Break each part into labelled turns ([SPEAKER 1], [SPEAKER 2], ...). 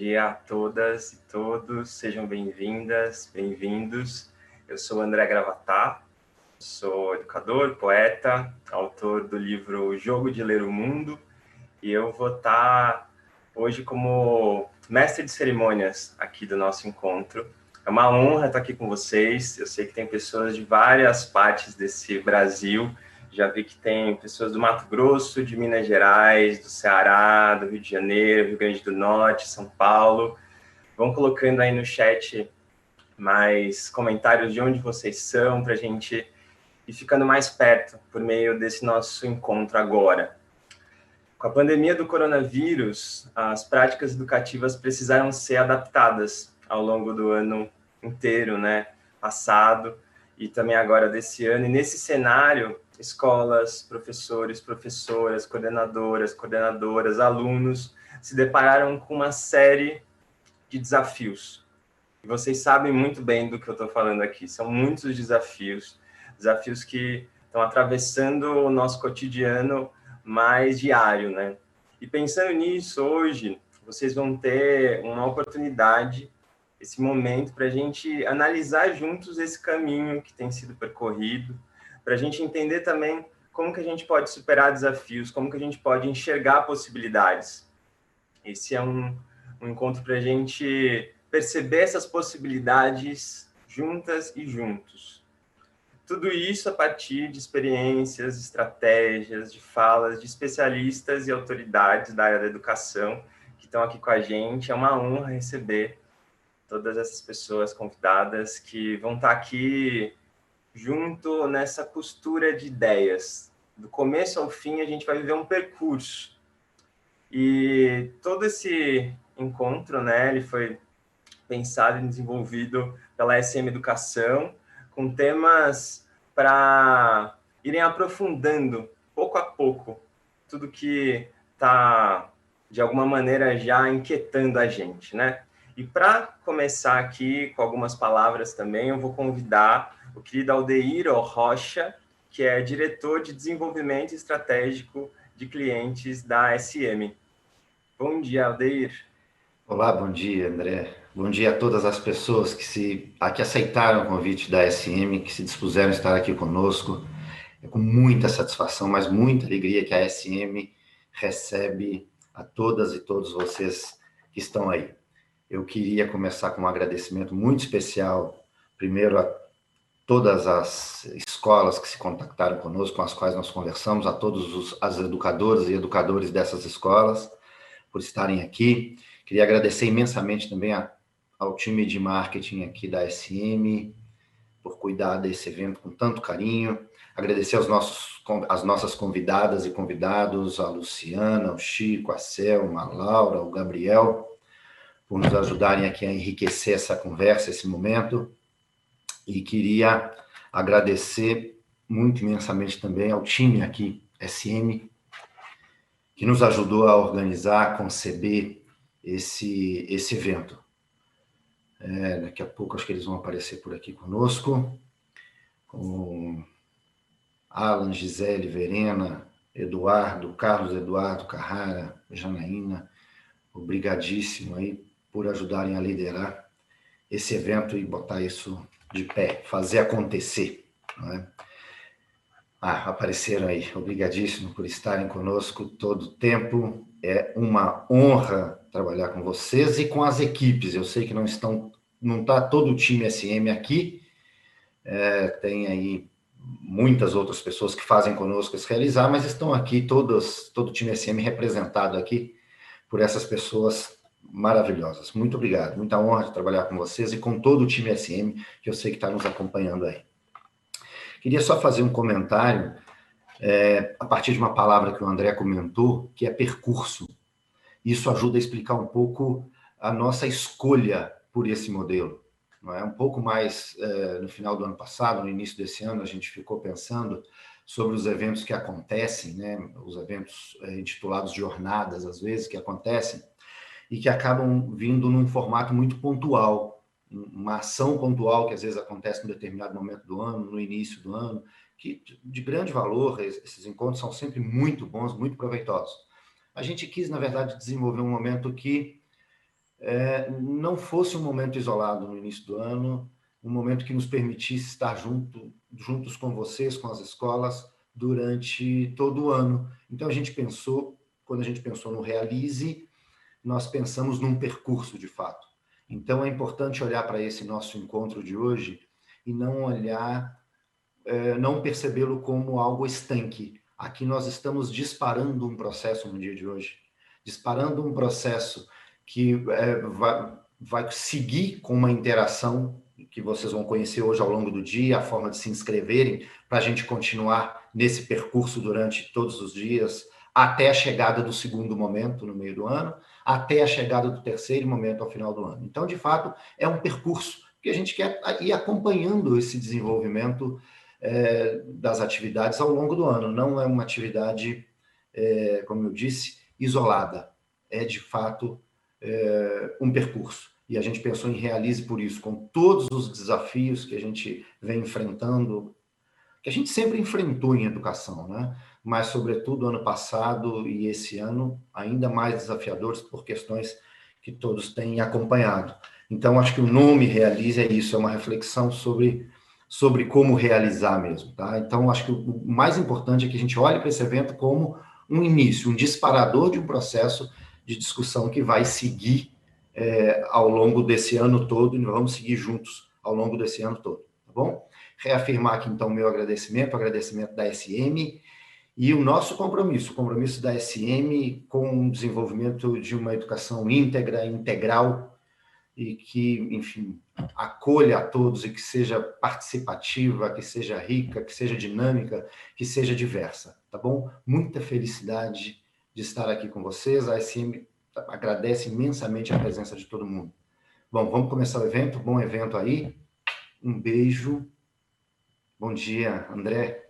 [SPEAKER 1] dia a todas e todos, sejam bem-vindas, bem-vindos. Eu sou André Gravatá, sou educador, poeta, autor do livro O Jogo de Ler o Mundo, e eu vou estar hoje como mestre de cerimônias aqui do nosso encontro. É uma honra estar aqui com vocês. Eu sei que tem pessoas de várias partes desse Brasil. Já vi que tem pessoas do Mato Grosso, de Minas Gerais, do Ceará, do Rio de Janeiro, Rio Grande do Norte, São Paulo. Vão colocando aí no chat mais comentários de onde vocês são, para a gente ir ficando mais perto por meio desse nosso encontro agora. Com a pandemia do coronavírus, as práticas educativas precisaram ser adaptadas ao longo do ano inteiro, né? Passado e também agora desse ano. E nesse cenário, escolas, professores, professoras, coordenadoras, alunos se depararam com uma série de desafios. E vocês sabem muito bem do que eu estou falando aqui. São muitos desafios, desafios que estão atravessando o nosso cotidiano mais diário, né? E pensando nisso, hoje, vocês vão ter uma oportunidade, esse momento, para a gente analisar juntos esse caminho que tem sido percorrido, para a gente entender também como que a gente pode superar desafios, como que a gente pode enxergar possibilidades. Esse é um encontro para a gente perceber essas possibilidades juntas e juntos. Tudo isso a partir de experiências, estratégias, de falas de especialistas e autoridades da área da educação que estão aqui com a gente. É uma honra receber todas essas pessoas convidadas que vão estar aqui junto nessa costura de ideias. Do começo ao fim, a gente vai viver um percurso. E todo esse encontro, né, ele foi pensado e desenvolvido pela SM Educação, com temas para irem aprofundando, pouco a pouco, tudo que está, de alguma maneira, já inquietando a gente, né? E para começar aqui com algumas palavras também, eu vou convidar o querido Aldeir Rocha, que é diretor de desenvolvimento estratégico de clientes da SM. Bom dia, Aldeir.
[SPEAKER 2] Olá, bom dia, André. Bom dia a todas as pessoas que aceitaram o convite da SM, que se dispuseram a estar aqui conosco. É com muita satisfação, mas muita alegria que a SM recebe a todas e todos vocês que estão aí. Eu queria começar com um agradecimento muito especial, primeiro a todas as escolas que se contactaram conosco, com as quais nós conversamos, a todos as educadoras e educadores dessas escolas, por estarem aqui. Queria agradecer imensamente também ao time de marketing aqui da SM, por cuidar desse evento com tanto carinho. Agradecer às nossas convidadas e convidados, a Luciana, o Chico, a Selma, a Laura, o Gabriel, por nos ajudarem aqui a enriquecer essa conversa, esse momento. E queria agradecer muito imensamente também ao time aqui, SM, que nos ajudou a organizar, a conceber esse evento. Daqui a pouco acho que eles vão aparecer por aqui conosco, com Alan, Gisele, Verena, Eduardo, Carlos Eduardo, Carrara, Janaína, obrigadíssimo aí por ajudarem a liderar esse evento e botar isso de pé, fazer acontecer, não é? Apareceram aí, obrigadíssimo por estarem conosco todo o tempo. É uma honra trabalhar com vocês e com as equipes. Eu sei que não está todo o time SM aqui, tem aí muitas outras pessoas que fazem conosco esse realizar, mas estão aqui todo o time SM representado aqui por essas pessoas maravilhosas. Muito obrigado, muita honra de trabalhar com vocês e com todo o time SM, que eu sei que está nos acompanhando aí. Queria só fazer um comentário a partir de uma palavra que o André comentou, que é percurso. Isso ajuda a explicar um pouco a nossa escolha por esse modelo. Não é? Um pouco mais no final do ano passado, no início desse ano, a gente ficou pensando sobre os eventos que acontecem, né? Os eventos intitulados jornadas, às vezes, que acontecem, e que acabam vindo num formato muito pontual, uma ação pontual que às vezes acontece em um determinado momento do ano, no início do ano, que de grande valor, esses encontros são sempre muito bons, muito proveitosos. A gente quis, na verdade, desenvolver um momento que não fosse um momento isolado no início do ano, um momento que nos permitisse estar juntos com vocês, com as escolas, durante todo o ano. Então, quando a gente pensou no Realize, nós pensamos num percurso, de fato. Então, é importante olhar para esse nosso encontro de hoje e não percebê-lo como algo estanque. Aqui nós estamos disparando um processo no dia de hoje, disparando um processo que vai seguir com uma interação que vocês vão conhecer hoje ao longo do dia, a forma de se inscreverem, para a gente continuar nesse percurso durante todos os dias, até a chegada do segundo momento no meio do ano, até a chegada do terceiro momento ao final do ano. Então, de fato, é um percurso que a gente quer ir acompanhando esse desenvolvimento das atividades ao longo do ano. Não é uma atividade, como eu disse, isolada. É, de fato, um percurso. E a gente pensou em Realize por isso, com todos os desafios que a gente vem enfrentando, que a gente sempre enfrentou em educação, né? Mas, sobretudo, ano passado e esse ano, ainda mais desafiadores por questões que todos têm acompanhado. Então, acho que o nome Realize é isso, é uma reflexão sobre como realizar mesmo, tá? Então, acho que o mais importante é que a gente olhe para esse evento como um início, um disparador de um processo de discussão que vai seguir ao longo desse ano todo, e nós vamos seguir juntos ao longo desse ano todo, tá bom? Reafirmar aqui, então, o meu agradecimento, o agradecimento da SM, e o nosso compromisso, o compromisso da SM com o desenvolvimento de uma educação íntegra, integral, e que, enfim, acolha a todos e que seja participativa, que seja rica, que seja dinâmica, que seja diversa, tá bom? Muita felicidade de estar aqui com vocês. A SM agradece imensamente a presença de todo mundo. Bom, vamos começar o evento. Bom evento aí. Um beijo. Bom dia, André.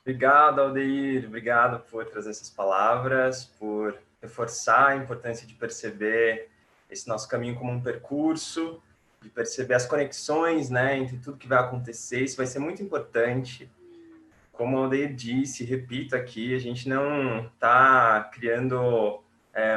[SPEAKER 1] Obrigado, Aldeir. Obrigado por trazer essas palavras, por reforçar a importância de perceber esse nosso caminho como um percurso, de perceber as conexões, né, entre tudo que vai acontecer. Isso vai ser muito importante. Como o Aldeir disse, repito aqui, a gente não está criando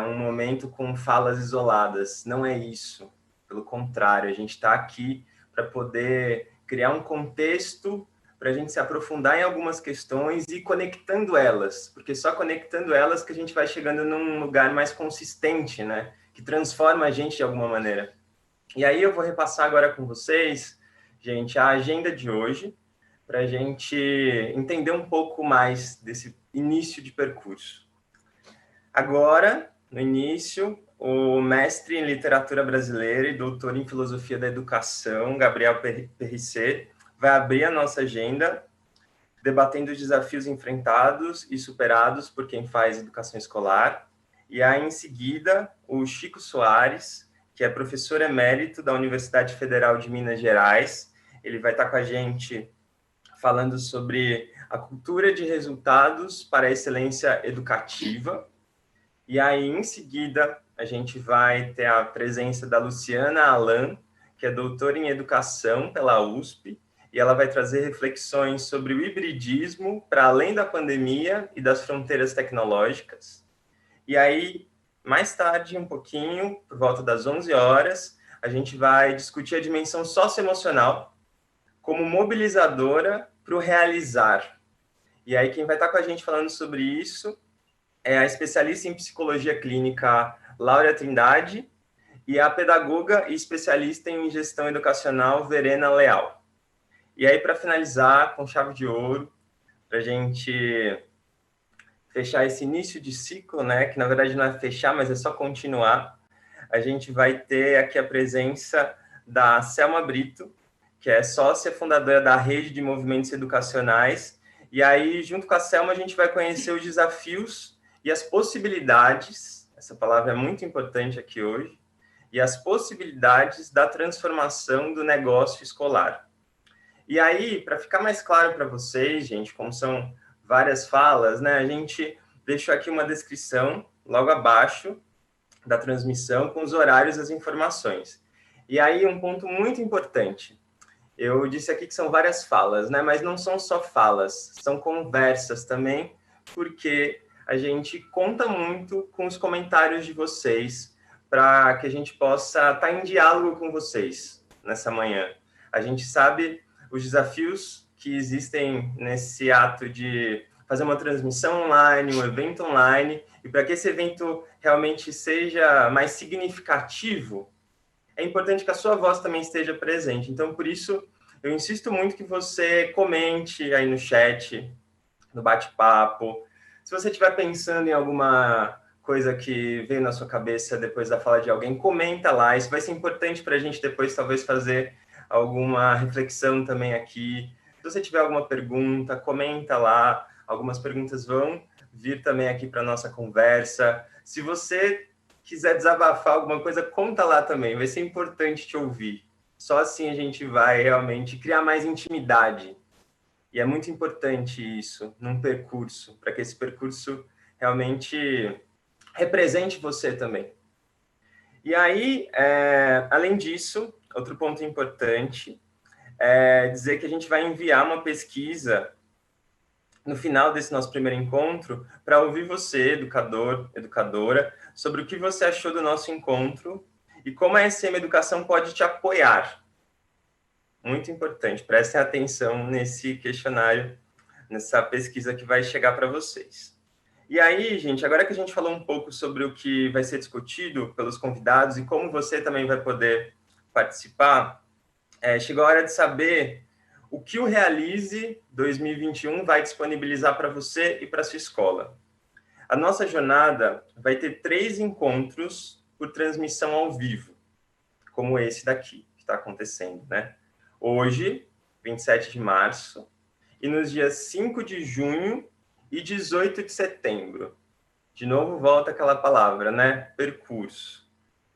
[SPEAKER 1] um momento com falas isoladas. Não é isso. Pelo contrário, a gente está aqui para poder criar um contexto para a gente se aprofundar em algumas questões e conectando elas, porque só conectando elas que a gente vai chegando num lugar mais consistente, né? Que transforma a gente de alguma maneira. E aí eu vou repassar agora com vocês, gente, a agenda de hoje, para a gente entender um pouco mais desse início de percurso. Agora, no início, o mestre em literatura brasileira e doutor em filosofia da educação, Gabriel Perricet, vai abrir a nossa agenda, debatendo os desafios enfrentados e superados por quem faz educação escolar. E aí, em seguida, o Chico Soares, que é professor emérito da Universidade Federal de Minas Gerais. Ele vai estar com a gente falando sobre a cultura de resultados para a excelência educativa. E aí, em seguida, a gente vai ter a presença da Luciana Alan, que é doutora em educação pela USP, e ela vai trazer reflexões sobre o hibridismo para além da pandemia e das fronteiras tecnológicas. E aí, mais tarde, um pouquinho, por volta das 11 horas, a gente vai discutir a dimensão socioemocional como mobilizadora para o realizar. E aí, quem vai estar com a gente falando sobre isso é a especialista em psicologia clínica Laura Trindade e a pedagoga e especialista em gestão educacional Verena Leal. E aí, para finalizar, com chave de ouro, para a gente fechar esse início de ciclo, né, que na verdade não é fechar, mas é só continuar, a gente vai ter aqui a presença da Selma Brito, que é sócia fundadora da Rede de Movimentos Educacionais. E aí, junto com a Selma, a gente vai conhecer os desafios e as possibilidades, essa palavra é muito importante aqui hoje, e as possibilidades da transformação do negócio escolar. E aí, para ficar mais claro para vocês, gente, como são várias falas, né, a gente deixou aqui uma descrição logo abaixo da transmissão com os horários e as informações. E aí, um ponto muito importante. Eu disse aqui que são várias falas, né, mas não são só falas, são conversas também, porque a gente conta muito com os comentários de vocês para que a gente possa estar em diálogo com vocês nessa manhã. A gente sabe os desafios que existem nesse ato de fazer uma transmissão online, um evento online, e para que esse evento realmente seja mais significativo, é importante que a sua voz também esteja presente. Então, por isso, eu insisto muito que você comente aí no chat, no bate-papo. Se você estiver pensando em alguma coisa que veio na sua cabeça depois da fala de alguém, comenta lá. Isso vai ser importante para a gente depois, talvez, fazer alguma reflexão também aqui. Se você tiver alguma pergunta, comenta lá. Algumas perguntas vão vir também aqui para a nossa conversa. Se você quiser desabafar alguma coisa, conta lá também. Vai ser importante te ouvir. Só assim a gente vai realmente criar mais intimidade. E é muito importante isso num percurso, para que esse percurso realmente represente você também. E aí, além disso, outro ponto importante é dizer que a gente vai enviar uma pesquisa no final desse nosso primeiro encontro para ouvir você, educador, educadora, sobre o que você achou do nosso encontro e como a SM Educação pode te apoiar. Muito importante, prestem atenção nesse questionário, nessa pesquisa que vai chegar para vocês. E aí, gente, agora que a gente falou um pouco sobre o que vai ser discutido pelos convidados e como você também vai poder participar, chegou a hora de saber o que o Realize 2021 vai disponibilizar para você e para sua escola. A nossa jornada vai ter 3 encontros por transmissão ao vivo, como esse daqui, que está acontecendo, né? Hoje, 27 de março, e nos dias 5 de junho e 18 de setembro. De novo, volta aquela palavra, né? Percurso.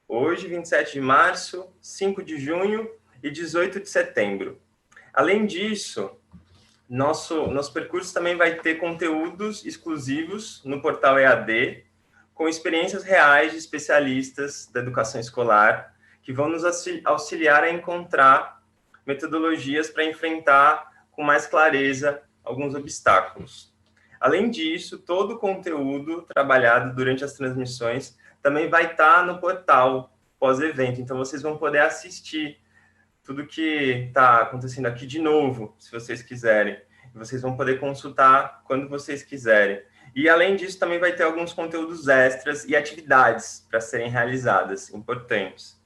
[SPEAKER 1] Hoje, 27 de março, 5 de junho e 18 de setembro. Além disso, nosso percurso também vai ter conteúdos exclusivos no portal EAD, com experiências reais de especialistas da educação escolar, que vão nos auxiliar a encontrar metodologias para enfrentar com mais clareza alguns obstáculos. Além disso, todo o conteúdo trabalhado durante as transmissões também vai estar no portal pós-evento, então vocês vão poder assistir tudo que está acontecendo aqui de novo, se vocês quiserem. Vocês vão poder consultar quando vocês quiserem. E, além disso, também vai ter alguns conteúdos extras e atividades para serem realizadas, importantes.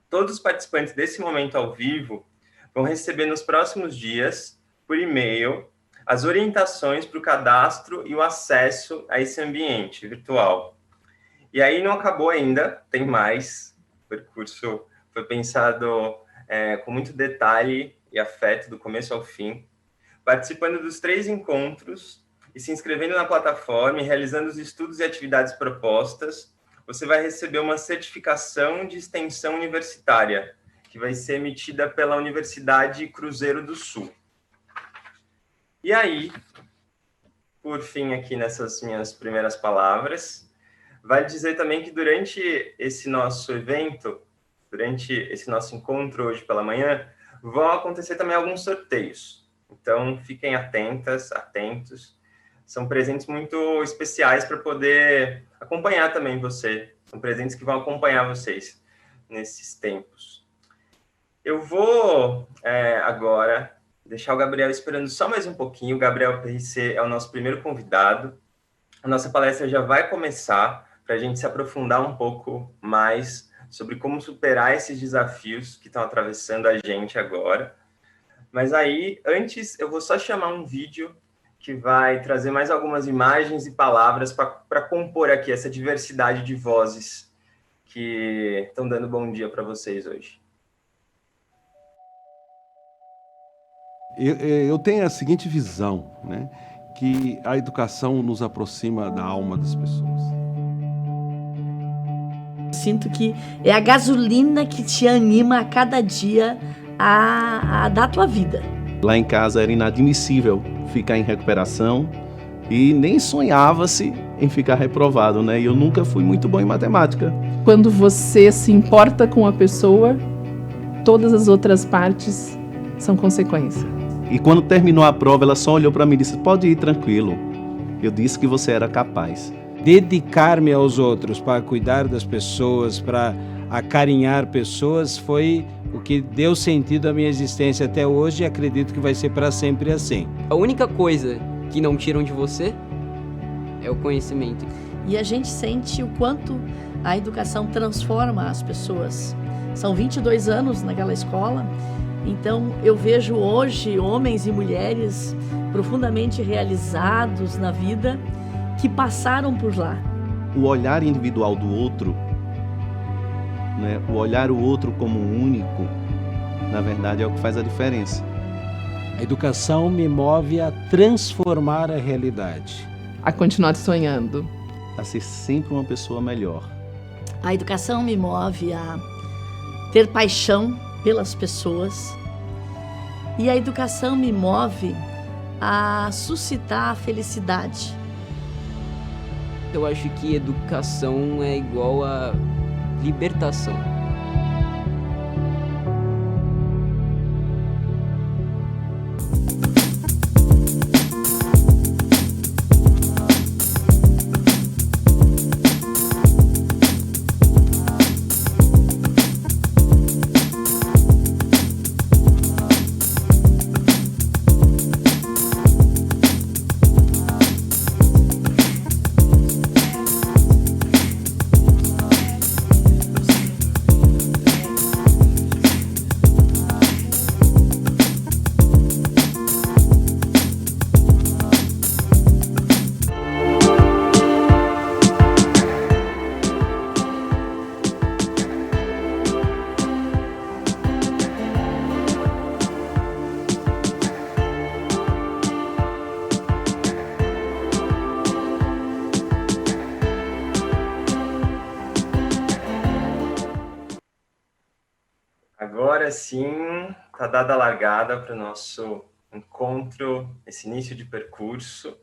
[SPEAKER 1] Todos os participantes desse momento ao vivo vão receber nos próximos dias, por e-mail, as orientações para o cadastro e o acesso a esse ambiente virtual. E aí não acabou ainda, tem mais. O percurso foi pensado com muito detalhe e afeto do começo ao fim, participando dos 3 encontros e se inscrevendo na plataforma e realizando os estudos e atividades propostas, você vai receber uma certificação de extensão universitária, que vai ser emitida pela Universidade Cruzeiro do Sul. E aí, por fim, aqui nessas minhas primeiras palavras, vale dizer também que durante esse nosso evento, durante esse nosso encontro hoje pela manhã, vão acontecer também alguns sorteios. Então, fiquem atentos. São presentes muito especiais para poder acompanhar também você. São presentes que vão acompanhar vocês nesses tempos. Eu vou agora deixar o Gabriel esperando só mais um pouquinho. O Gabriel PRC é o nosso primeiro convidado. A nossa palestra já vai começar para a gente se aprofundar um pouco mais sobre como superar esses desafios que estão atravessando a gente agora. Mas aí, antes, eu vou só chamar um vídeo que vai trazer mais algumas imagens e palavras para compor aqui essa diversidade de vozes que estão dando bom dia para vocês hoje.
[SPEAKER 3] Eu tenho a seguinte visão, né? Que a educação nos aproxima da alma das pessoas.
[SPEAKER 4] Sinto que é a gasolina que te anima a cada dia a dar a tua vida.
[SPEAKER 5] Lá em casa era inadmissível ficar em recuperação e nem sonhava-se em ficar reprovado, né? E eu nunca fui muito bom em matemática.
[SPEAKER 6] Quando você se importa com a pessoa, todas as outras partes são consequência.
[SPEAKER 5] E quando terminou a prova, ela só olhou para mim e disse: "Pode ir tranquilo. Eu disse que você era capaz."
[SPEAKER 7] dedicar-me aos outros, para cuidar das pessoas, para acarinhar pessoas, foi o que deu sentido à minha existência até hoje e acredito que vai ser para sempre assim.
[SPEAKER 8] A única coisa que não tiram de você é o conhecimento.
[SPEAKER 4] E a gente sente o quanto a educação transforma as pessoas. São 22 anos naquela escola, então eu vejo hoje homens e mulheres profundamente realizados na vida que passaram por lá.
[SPEAKER 5] O olhar individual do outro, né, o olhar o outro como único, na verdade é o que faz a diferença.
[SPEAKER 7] A educação me move a transformar a realidade.
[SPEAKER 6] A continuar sonhando.
[SPEAKER 5] A ser sempre uma pessoa melhor.
[SPEAKER 4] A educação me move a ter paixão pelas pessoas. E a educação me move a suscitar a felicidade.
[SPEAKER 8] Eu acho que educação é igual a libertação.
[SPEAKER 1] Agora sim, está dada a largada para o nosso encontro, esse início de percurso.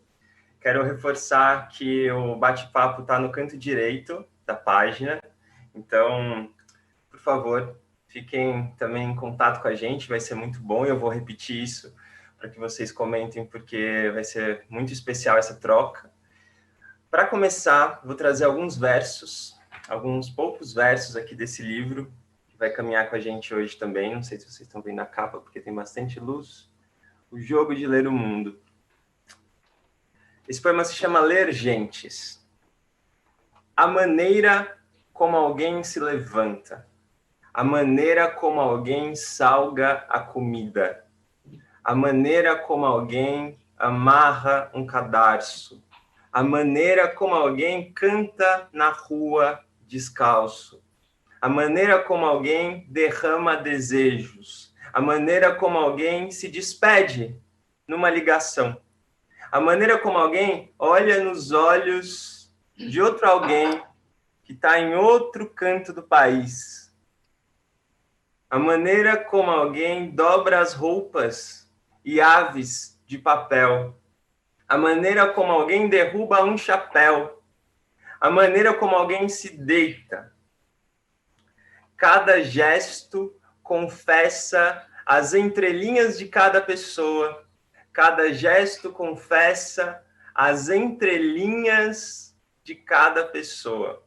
[SPEAKER 1] Quero reforçar que o bate-papo está no canto direito da página, então, por favor, fiquem também em contato com a gente, vai ser muito bom, e eu vou repetir isso para que vocês comentem, porque vai ser muito especial essa troca. Para começar, vou trazer alguns poucos versos aqui desse livro, vai caminhar com a gente hoje também. Não sei se vocês estão vendo a capa, porque tem bastante luz. O Jogo de Ler o Mundo. Esse poema se chama Ler Gentes. A maneira como alguém se levanta. A maneira como alguém salga a comida. A maneira como alguém amarra um cadarço. A maneira como alguém canta na rua descalço. A maneira como alguém derrama desejos, a maneira como alguém se despede numa ligação, a maneira como alguém olha nos olhos de outro alguém que está em outro canto do país, a maneira como alguém dobra as roupas e aves de papel, a maneira como alguém derruba um chapéu, a maneira como alguém se deita. Cada gesto confessa as entrelinhas de cada pessoa. Cada gesto confessa as entrelinhas de cada pessoa.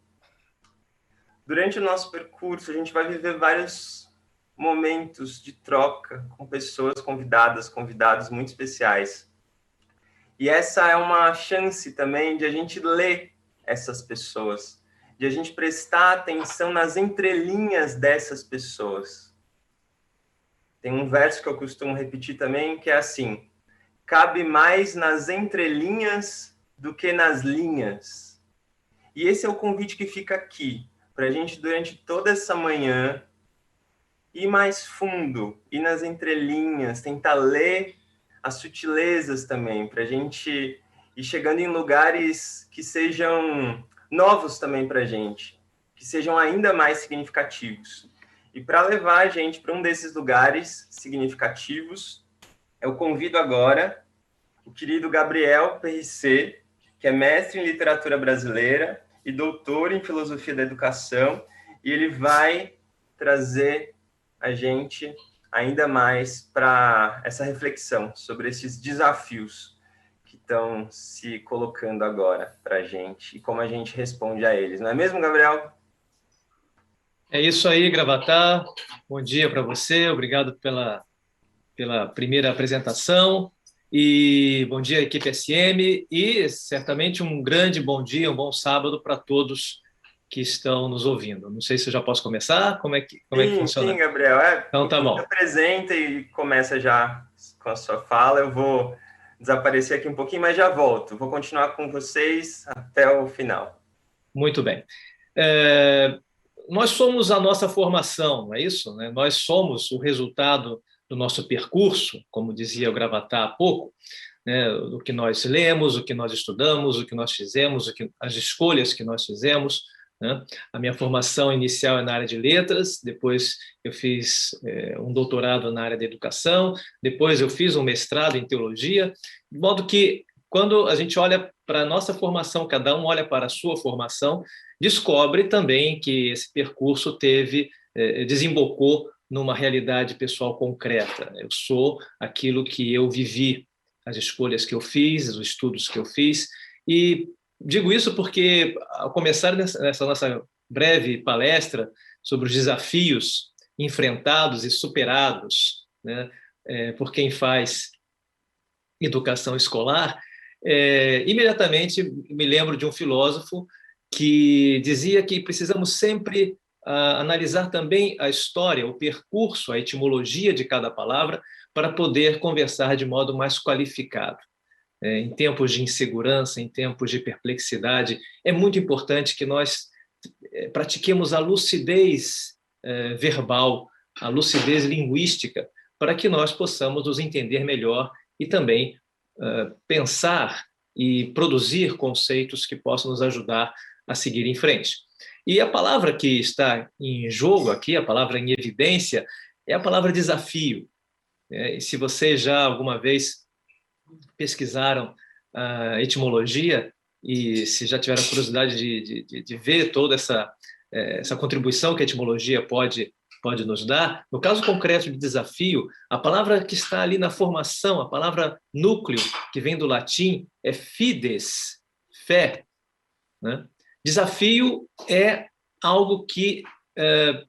[SPEAKER 1] Durante o nosso percurso, a gente vai viver vários momentos de troca com pessoas convidadas, convidados muito especiais. E essa é uma chance também de a gente ler essas pessoas, de a gente prestar atenção nas entrelinhas dessas pessoas. Tem um verso que eu costumo repetir também, que é assim: cabe mais nas entrelinhas do que nas linhas. E esse é o convite que fica aqui, para a gente, durante toda essa manhã, ir mais fundo, ir nas entrelinhas, tentar ler as sutilezas também, para a gente ir chegando em lugares que sejam novos também para a gente, que sejam ainda mais significativos. E para levar a gente para um desses lugares significativos, eu convido agora o querido Gabriel Perricet, que é mestre em literatura brasileira e doutor em filosofia da educação, e ele vai trazer a gente ainda mais para essa reflexão sobre esses desafios que estão se colocando agora para a gente e como a gente responde a eles. Não é mesmo, Gabriel?
[SPEAKER 9] É isso aí, Gravatá. Bom dia para você. Obrigado pela primeira apresentação. E bom dia, equipe SM. E certamente um grande bom dia, um bom sábado para todos que estão nos ouvindo. Não sei se eu já posso começar. Como é que funciona?
[SPEAKER 1] Sim, Gabriel.
[SPEAKER 9] Então tá bom.
[SPEAKER 1] Apresenta e começa já com a sua fala. Eu vou desaparecer aqui um pouquinho, mas já volto. Vou continuar com vocês até o final.
[SPEAKER 9] Muito bem. Nós somos a nossa formação, não é isso? Né? Nós somos o resultado do nosso percurso, como dizia o Gravatá há pouco, né? O que nós lemos, o que nós estudamos, o que nós fizemos, as escolhas que nós fizemos. Né? A minha formação inicial é na área de letras, depois eu fiz um doutorado na área de educação, depois eu fiz um mestrado em teologia, de modo que quando a gente olha para a nossa formação, cada um olha para a sua formação, descobre também que esse percurso desembocou numa realidade pessoal concreta. Eu sou aquilo que eu vivi, as escolhas que eu fiz, os estudos que eu fiz, e digo isso porque, ao começar nessa nossa breve palestra sobre os desafios enfrentados e superados, né, por quem faz educação escolar, imediatamente me lembro de um filósofo que dizia que precisamos sempre analisar também a história, o percurso, a etimologia de cada palavra, para poder conversar de modo mais qualificado. Em tempos de insegurança, em tempos de perplexidade, é muito importante que nós pratiquemos a lucidez verbal, a lucidez linguística, para que nós possamos nos entender melhor e também pensar e produzir conceitos que possam nos ajudar a seguir em frente. E a palavra que está em jogo aqui, a palavra em evidência, é a palavra desafio. E se vocês já alguma vez pesquisaram a etimologia e se já tiveram curiosidade de ver toda essa contribuição que a etimologia pode nos dar, no caso concreto de desafio, a palavra que está ali na formação, a palavra núcleo, que vem do latim, é fides, fé. Né? Desafio é algo que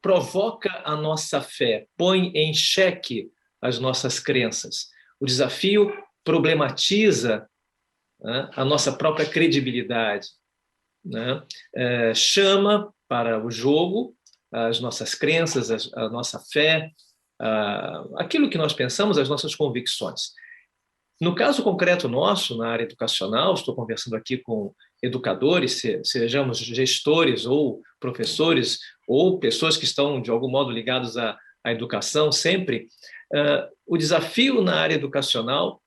[SPEAKER 9] provoca a nossa fé, põe em xeque as nossas crenças. O desafio problematiza, né, a nossa própria credibilidade, né? Chama para o jogo as nossas crenças, a nossa fé, aquilo que nós pensamos, as nossas convicções. No caso concreto nosso, na área educacional, estou conversando aqui com educadores, sejamos gestores ou professores, ou pessoas que estão, de algum modo, ligados à educação, sempre, o desafio na área educacional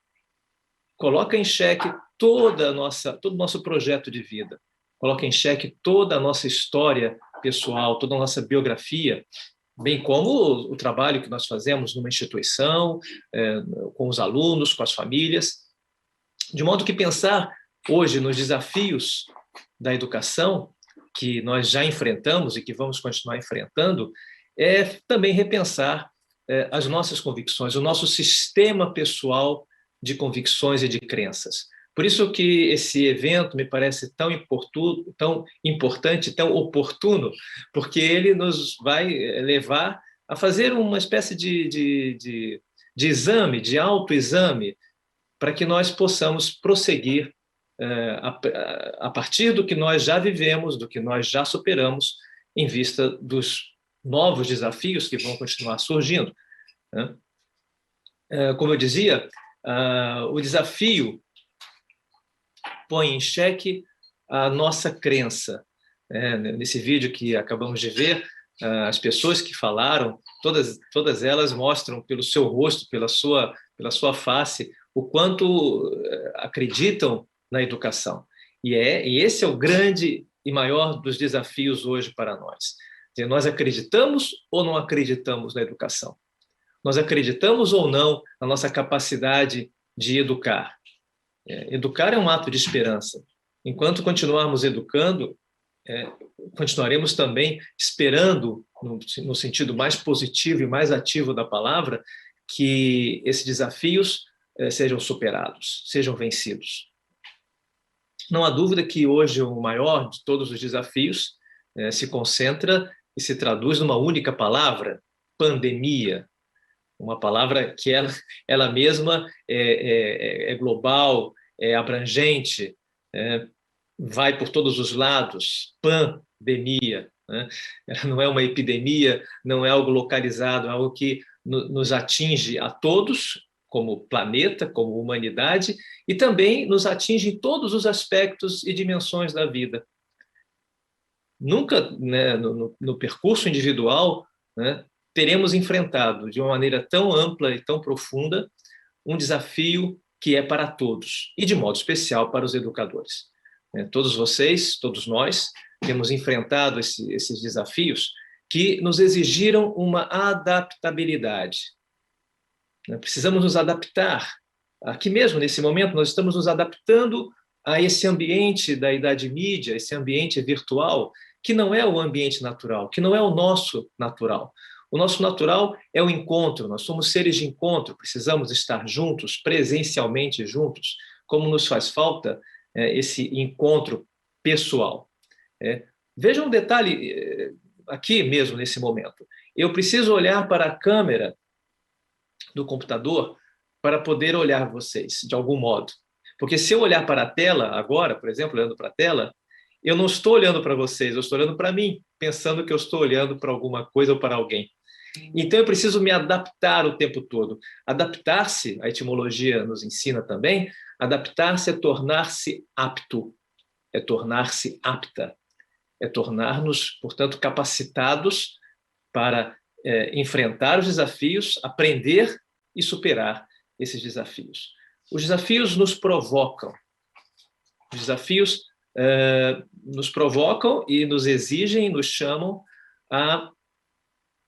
[SPEAKER 9] coloca em xeque todo o nosso projeto de vida, coloca em xeque toda a nossa história pessoal, toda a nossa biografia, bem como o trabalho que nós fazemos numa instituição, com os alunos, com as famílias, de modo que pensar hoje nos desafios da educação, que nós já enfrentamos e que vamos continuar enfrentando, é também repensar as nossas convicções, o nosso sistema pessoal de convicções e de crenças. Por isso que esse evento me parece tão importante, tão oportuno, porque ele nos vai levar a fazer uma espécie de exame, de autoexame, para que nós possamos prosseguir a partir do que nós já vivemos, do que nós já superamos, em vista dos novos desafios que vão continuar surgindo. Como eu dizia, o desafio põe em xeque a nossa crença. Nesse vídeo que acabamos de ver, as pessoas que falaram, todas elas mostram pelo seu rosto, pela sua face, o quanto acreditam na educação. E esse é o grande e maior dos desafios hoje para nós. Nós acreditamos ou não acreditamos na educação? Nós acreditamos ou não na nossa capacidade de educar? Educar é um ato de esperança. Enquanto continuarmos educando, continuaremos também esperando, no sentido mais positivo e mais ativo da palavra, que esses desafios sejam superados, sejam vencidos. Não há dúvida que hoje o maior de todos os desafios se concentra e se traduz numa única palavra: pandemia. Uma palavra que ela mesma é global, é abrangente, vai por todos os lados. Pandemia, né? Ela não é uma epidemia, não é algo localizado, é algo que nos atinge a todos, como planeta, como humanidade, e também nos atinge em todos os aspectos e dimensões da vida. Nunca, né, no percurso individual, né, teremos enfrentado de uma maneira tão ampla e tão profunda um desafio que é para todos, e de modo especial para os educadores. Todos vocês, todos nós, temos enfrentado esses desafios que nos exigiram uma adaptabilidade. Precisamos nos adaptar. Aqui mesmo, nesse momento, nós estamos nos adaptando a esse ambiente da idade mídia, esse ambiente virtual, que não é o ambiente natural, que não é o nosso natural. O nosso natural é o encontro, nós somos seres de encontro, precisamos estar juntos, presencialmente juntos, como nos faz falta esse encontro pessoal. Veja um detalhe aqui mesmo, nesse momento. Eu preciso olhar para a câmera do computador para poder olhar vocês, de algum modo. Porque se eu olhar para a tela agora, por exemplo, olhando para a tela, eu não estou olhando para vocês, eu estou olhando para mim, pensando que eu estou olhando para alguma coisa ou para alguém. Então, eu preciso me adaptar o tempo todo. Adaptar-se, a etimologia nos ensina também, adaptar-se é tornar-se apto, é tornar-se apta, é tornar-nos, portanto, capacitados para enfrentar os desafios, aprender e superar esses desafios. Os desafios nos provocam. Os desafios nos provocam e nos exigem, nos chamam a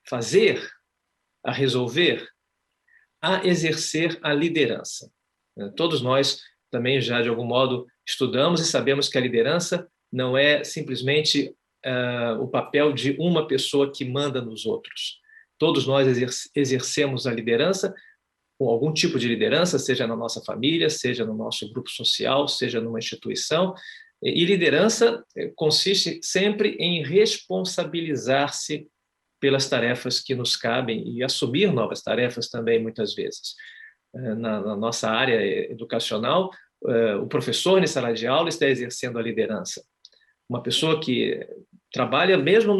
[SPEAKER 9] fazer, a resolver, a exercer a liderança. Todos nós também já, de algum modo, estudamos e sabemos que a liderança não é simplesmente o papel de uma pessoa que manda nos outros. Todos nós exercemos a liderança, com algum tipo de liderança, seja na nossa família, seja no nosso grupo social, seja numa instituição. E liderança consiste sempre em responsabilizar-se pelas tarefas que nos cabem e assumir novas tarefas também, muitas vezes. Na nossa área educacional, o professor, na sala de aula, está exercendo a liderança. Uma pessoa que trabalha mesmo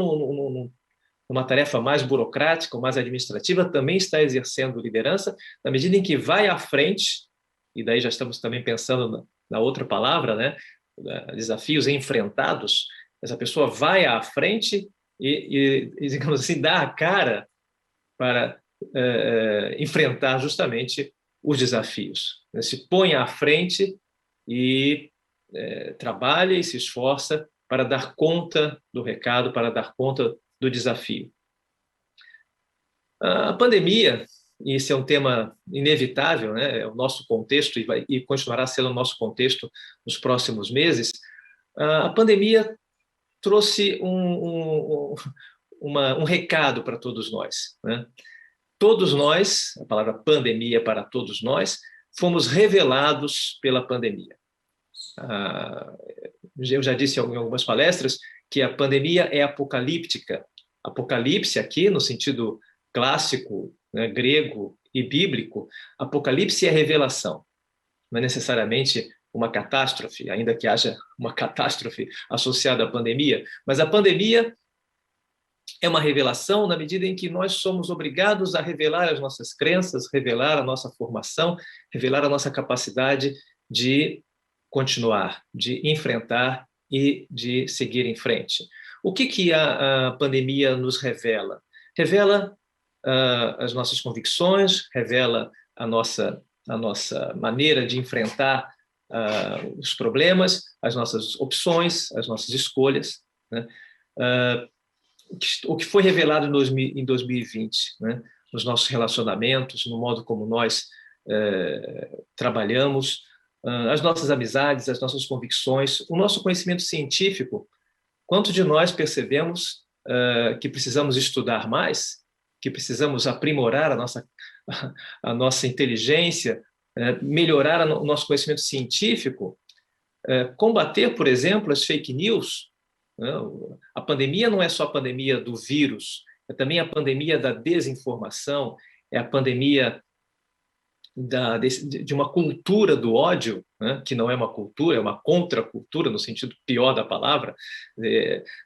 [SPEAKER 9] numa tarefa mais burocrática ou mais administrativa também está exercendo liderança, na medida em que vai à frente, e daí já estamos também pensando na outra palavra, né? Desafios enfrentados, essa pessoa vai à frente e, digamos assim, dá a cara para enfrentar justamente os desafios. Se põe à frente e trabalha e se esforça para dar conta do recado, para dar conta do desafio. A pandemia, e esse é um tema inevitável, né? É o nosso contexto e continuará sendo o nosso contexto nos próximos meses. A pandemia trouxe um recado para todos nós, né? Todos nós, a palavra pandemia para todos nós, fomos revelados pela pandemia. Eu já disse em algumas palestras que a pandemia é apocalíptica. Apocalipse aqui, no sentido clássico, né, grego e bíblico, apocalipse é revelação. Não é necessariamente uma catástrofe, ainda que haja uma catástrofe associada à pandemia, mas a pandemia é uma revelação na medida em que nós somos obrigados a revelar as nossas crenças, revelar a nossa formação, revelar a nossa capacidade de continuar, de enfrentar e de seguir em frente. O que a pandemia nos revela? Revela as nossas convicções, revela a nossa maneira de enfrentar os problemas, as nossas opções, as nossas escolhas, né? O que foi revelado em 2020, né? Nos nossos relacionamentos, no modo como nós trabalhamos, as nossas amizades, as nossas convicções, o nosso conhecimento científico. Quanto de nós percebemos que precisamos estudar mais, que precisamos aprimorar a nossa inteligência melhorar o nosso conhecimento científico, combater, por exemplo, as fake news. A pandemia não é só a pandemia do vírus, é também a pandemia da desinformação, é a pandemia de uma cultura do ódio, né? Que não é uma cultura, é uma contracultura, no sentido pior da palavra.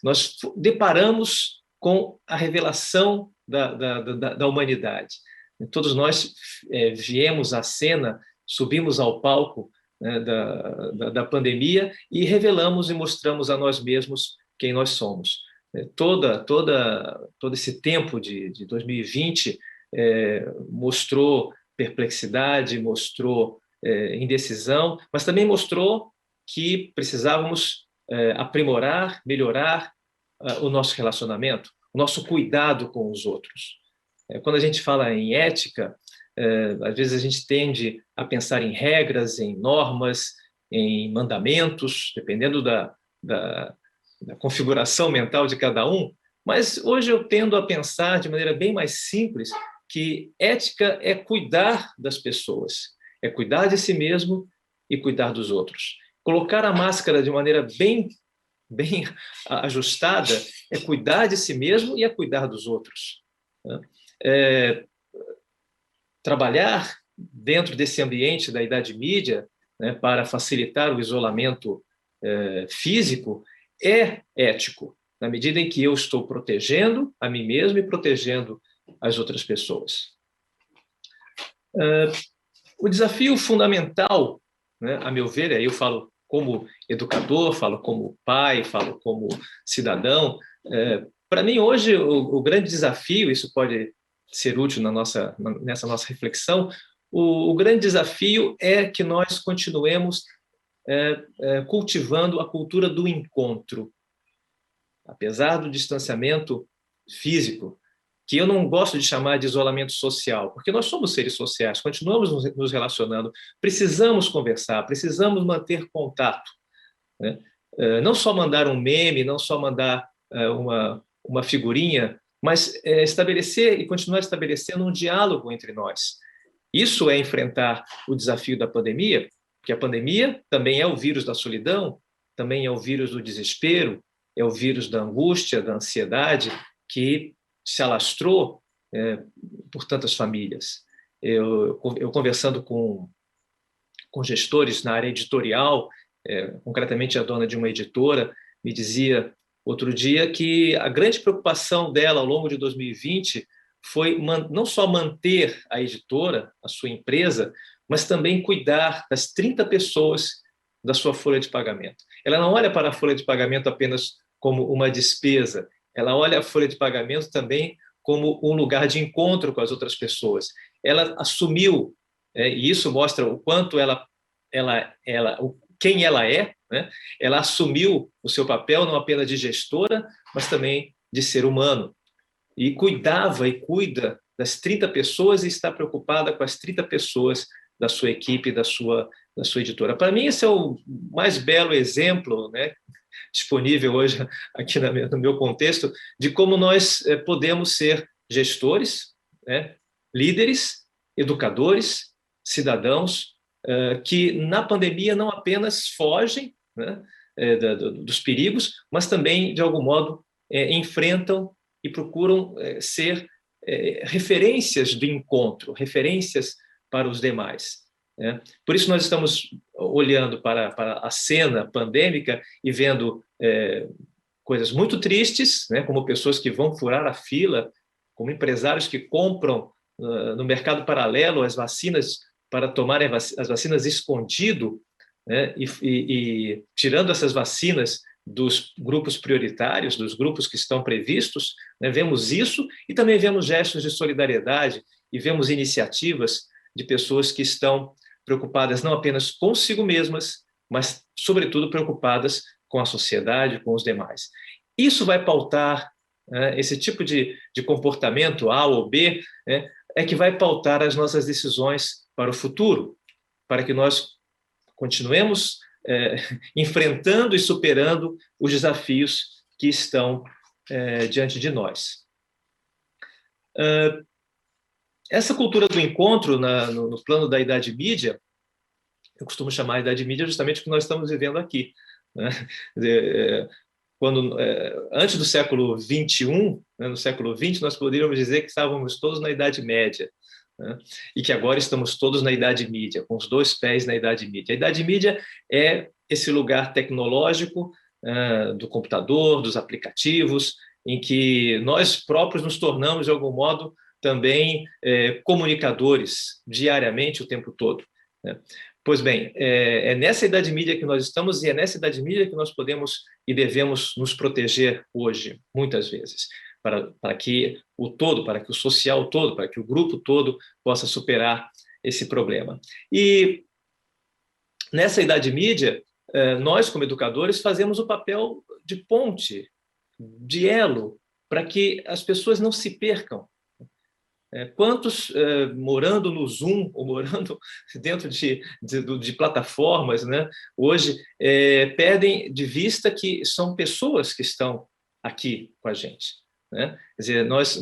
[SPEAKER 9] Nós deparamos com a revelação da humanidade. Todos nós viemos à cena, subimos ao palco, né, da pandemia e revelamos e mostramos a nós mesmos quem nós somos. Todo esse tempo de 2020 mostrou perplexidade, mostrou indecisão, mas também mostrou que precisávamos aprimorar, melhorar o nosso relacionamento, o nosso cuidado com os outros. Quando a gente fala em ética, às vezes a gente tende a pensar em regras, em normas, em mandamentos, dependendo da configuração mental de cada um, mas hoje eu tendo a pensar de maneira bem mais simples que ética é cuidar das pessoas, é cuidar de si mesmo e cuidar dos outros. Colocar a máscara de maneira bem ajustada é cuidar de si mesmo e é cuidar dos outros. Trabalhar dentro desse ambiente da Idade Média, né, para facilitar o isolamento físico é ético, na medida em que eu estou protegendo a mim mesmo e protegendo as outras pessoas. O desafio fundamental, né, a meu ver, aí eu falo como educador, falo como pai, falo como cidadão, para mim hoje o grande desafio, isso pode ser útil nessa nossa reflexão, o grande desafio é que nós continuemos cultivando a cultura do encontro. Apesar do distanciamento físico, que eu não gosto de chamar de isolamento social, porque nós somos seres sociais, continuamos nos relacionando, precisamos conversar, precisamos manter contato, né? Não só mandar um meme, não só mandar uma figurinha, mas estabelecer e continuar estabelecendo um diálogo entre nós. Isso é enfrentar o desafio da pandemia, porque a pandemia também é o vírus da solidão, também é o vírus do desespero, é o vírus da angústia, da ansiedade, que se alastrou por tantas famílias. Eu conversando com gestores na área editorial, concretamente a dona de uma editora, me dizia outro dia que a grande preocupação dela ao longo de 2020 foi não só manter a editora, a sua empresa, mas também cuidar das 30 pessoas da sua folha de pagamento. Ela não olha para a folha de pagamento apenas como uma despesa, ela olha a folha de pagamento também como um lugar de encontro com as outras pessoas. Ela assumiu, e isso mostra o quanto quem ela é, né? Ela assumiu o seu papel não apenas de gestora, mas também de ser humano. E cuidava e cuida das 30 pessoas e está preocupada com as 30 pessoas da sua equipe, da sua editora. Para mim, esse é o mais belo exemplo, né, disponível hoje aqui no meu contexto, de como nós podemos ser gestores, né, líderes, educadores, cidadãos, que na pandemia não apenas fogem, né, dos perigos, mas também, de algum modo, enfrentam e procuram ser referências do encontro, referências para os demais. Por isso nós estamos olhando para a cena pandêmica e vendo coisas muito tristes, né, como pessoas que vão furar a fila, como empresários que compram no mercado paralelo as vacinas para tomarem as vacinas escondido, né, e tirando essas vacinas dos grupos prioritários, dos grupos que estão previstos, né, vemos isso e também vemos gestos de solidariedade e vemos iniciativas de pessoas que estão preocupadas não apenas consigo mesmas, mas, sobretudo, preocupadas com a sociedade, com os demais. Isso vai pautar, esse tipo de comportamento A ou B, é que vai pautar as nossas decisões para o futuro, para que nós continuemos enfrentando e superando os desafios que estão diante de nós. essa cultura do encontro no plano da Idade Mídia, eu costumo chamar a Idade Mídia justamente o que nós estamos vivendo aqui, né? Antes do século XXI, né, no século XX, nós poderíamos dizer que estávamos todos na Idade Média, né? E que agora estamos todos na Idade Mídia, com os 2 pés na Idade Mídia. A Idade Mídia é esse lugar tecnológico do computador, dos aplicativos, em que nós próprios nos tornamos, de algum modo, também comunicadores diariamente, o tempo todo, né? Pois bem, é nessa Idade Mídia que nós estamos e é nessa Idade Mídia que nós podemos e devemos nos proteger hoje, muitas vezes, para que o todo, para que o social todo, para que o grupo todo possa superar esse problema. E nessa Idade Mídia, nós, como educadores, fazemos o papel de ponte, de elo, para que as pessoas não se percam. Quantos, morando no Zoom ou morando dentro de plataformas, né, hoje perdem de vista que são pessoas que estão aqui com a gente, né? Quer dizer, nós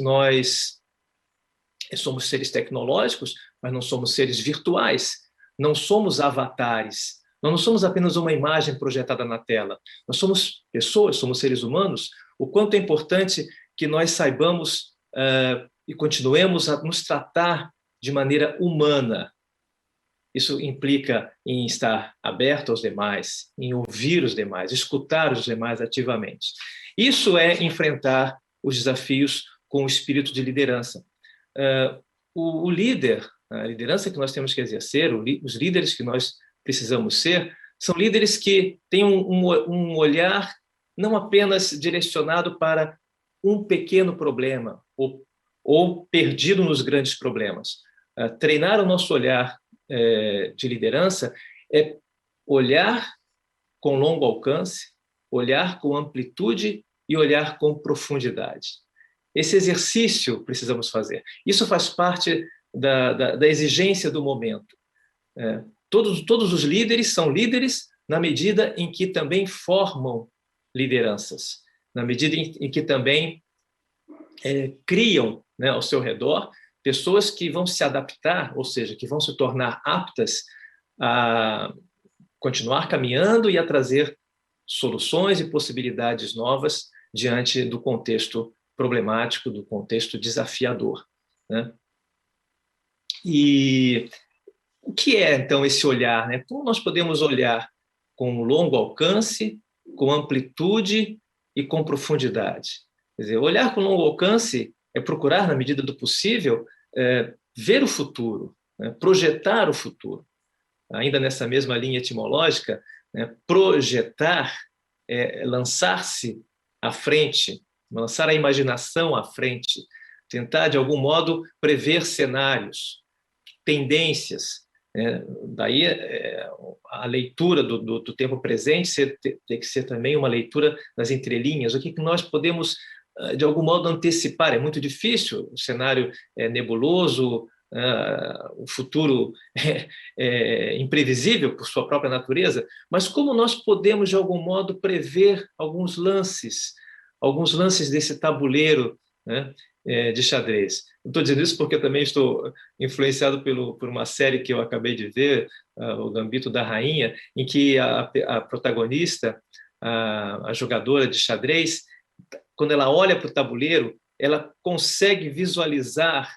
[SPEAKER 9] somos seres tecnológicos, mas não somos seres virtuais, não somos avatares, nós não somos apenas uma imagem projetada na tela, nós somos pessoas, somos seres humanos. O quanto é importante que nós saibamos e continuemos a nos tratar de maneira humana. Isso implica em estar aberto aos demais, em ouvir os demais, escutar os demais ativamente. Isso é enfrentar os desafios com o espírito de liderança. O líder, a liderança que nós temos que exercer, os líderes que nós precisamos ser, são líderes que têm um olhar não apenas direcionado para um pequeno problema ou perdido nos grandes problemas. Treinar o nosso olhar de liderança é olhar com longo alcance, olhar com amplitude e olhar com profundidade. Esse exercício precisamos fazer. Isso faz parte da exigência do momento. Todos os líderes são líderes na medida em que também formam lideranças, na medida em que também criam, né, ao seu redor pessoas que vão se adaptar, ou seja, que vão se tornar aptas a continuar caminhando e a trazer soluções e possibilidades novas diante do contexto problemático, do contexto desafiador, né? E o que é, então, esse olhar, né? Como nós podemos olhar com longo alcance, com amplitude e com profundidade? Quer dizer, olhar com longo alcance é procurar, na medida do possível, ver o futuro, né? Projetar o futuro. Ainda nessa mesma linha etimológica, né? Projetar é lançar-se à frente, lançar a imaginação à frente, tentar, de algum modo, prever cenários, tendências. Daí a leitura do tempo presente tem que ser também uma leitura das entrelinhas. O que nós podemos, de algum modo, antecipar? É muito difícil, o cenário é nebuloso, o futuro é imprevisível por sua própria natureza, mas como nós podemos, de algum modo, prever alguns lances desse tabuleiro, né, de xadrez? Estou dizendo isso porque eu também estou influenciado por uma série que eu acabei de ver, o Gambito da Rainha, em que a protagonista, a jogadora de xadrez, quando ela olha para o tabuleiro, ela consegue visualizar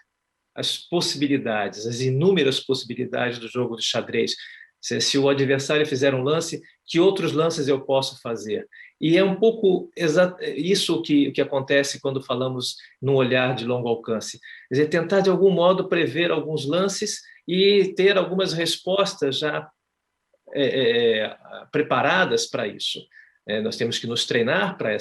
[SPEAKER 9] as possibilidades, as inúmeras possibilidades do jogo de xadrez. Se o adversário fizer um lance, que outros lances eu posso fazer? E é um pouco isso que acontece quando falamos num olhar de longo alcance. Quer dizer, tentar, de algum modo, prever alguns lances e ter algumas respostas já preparadas para isso. Nós temos que nos treinar para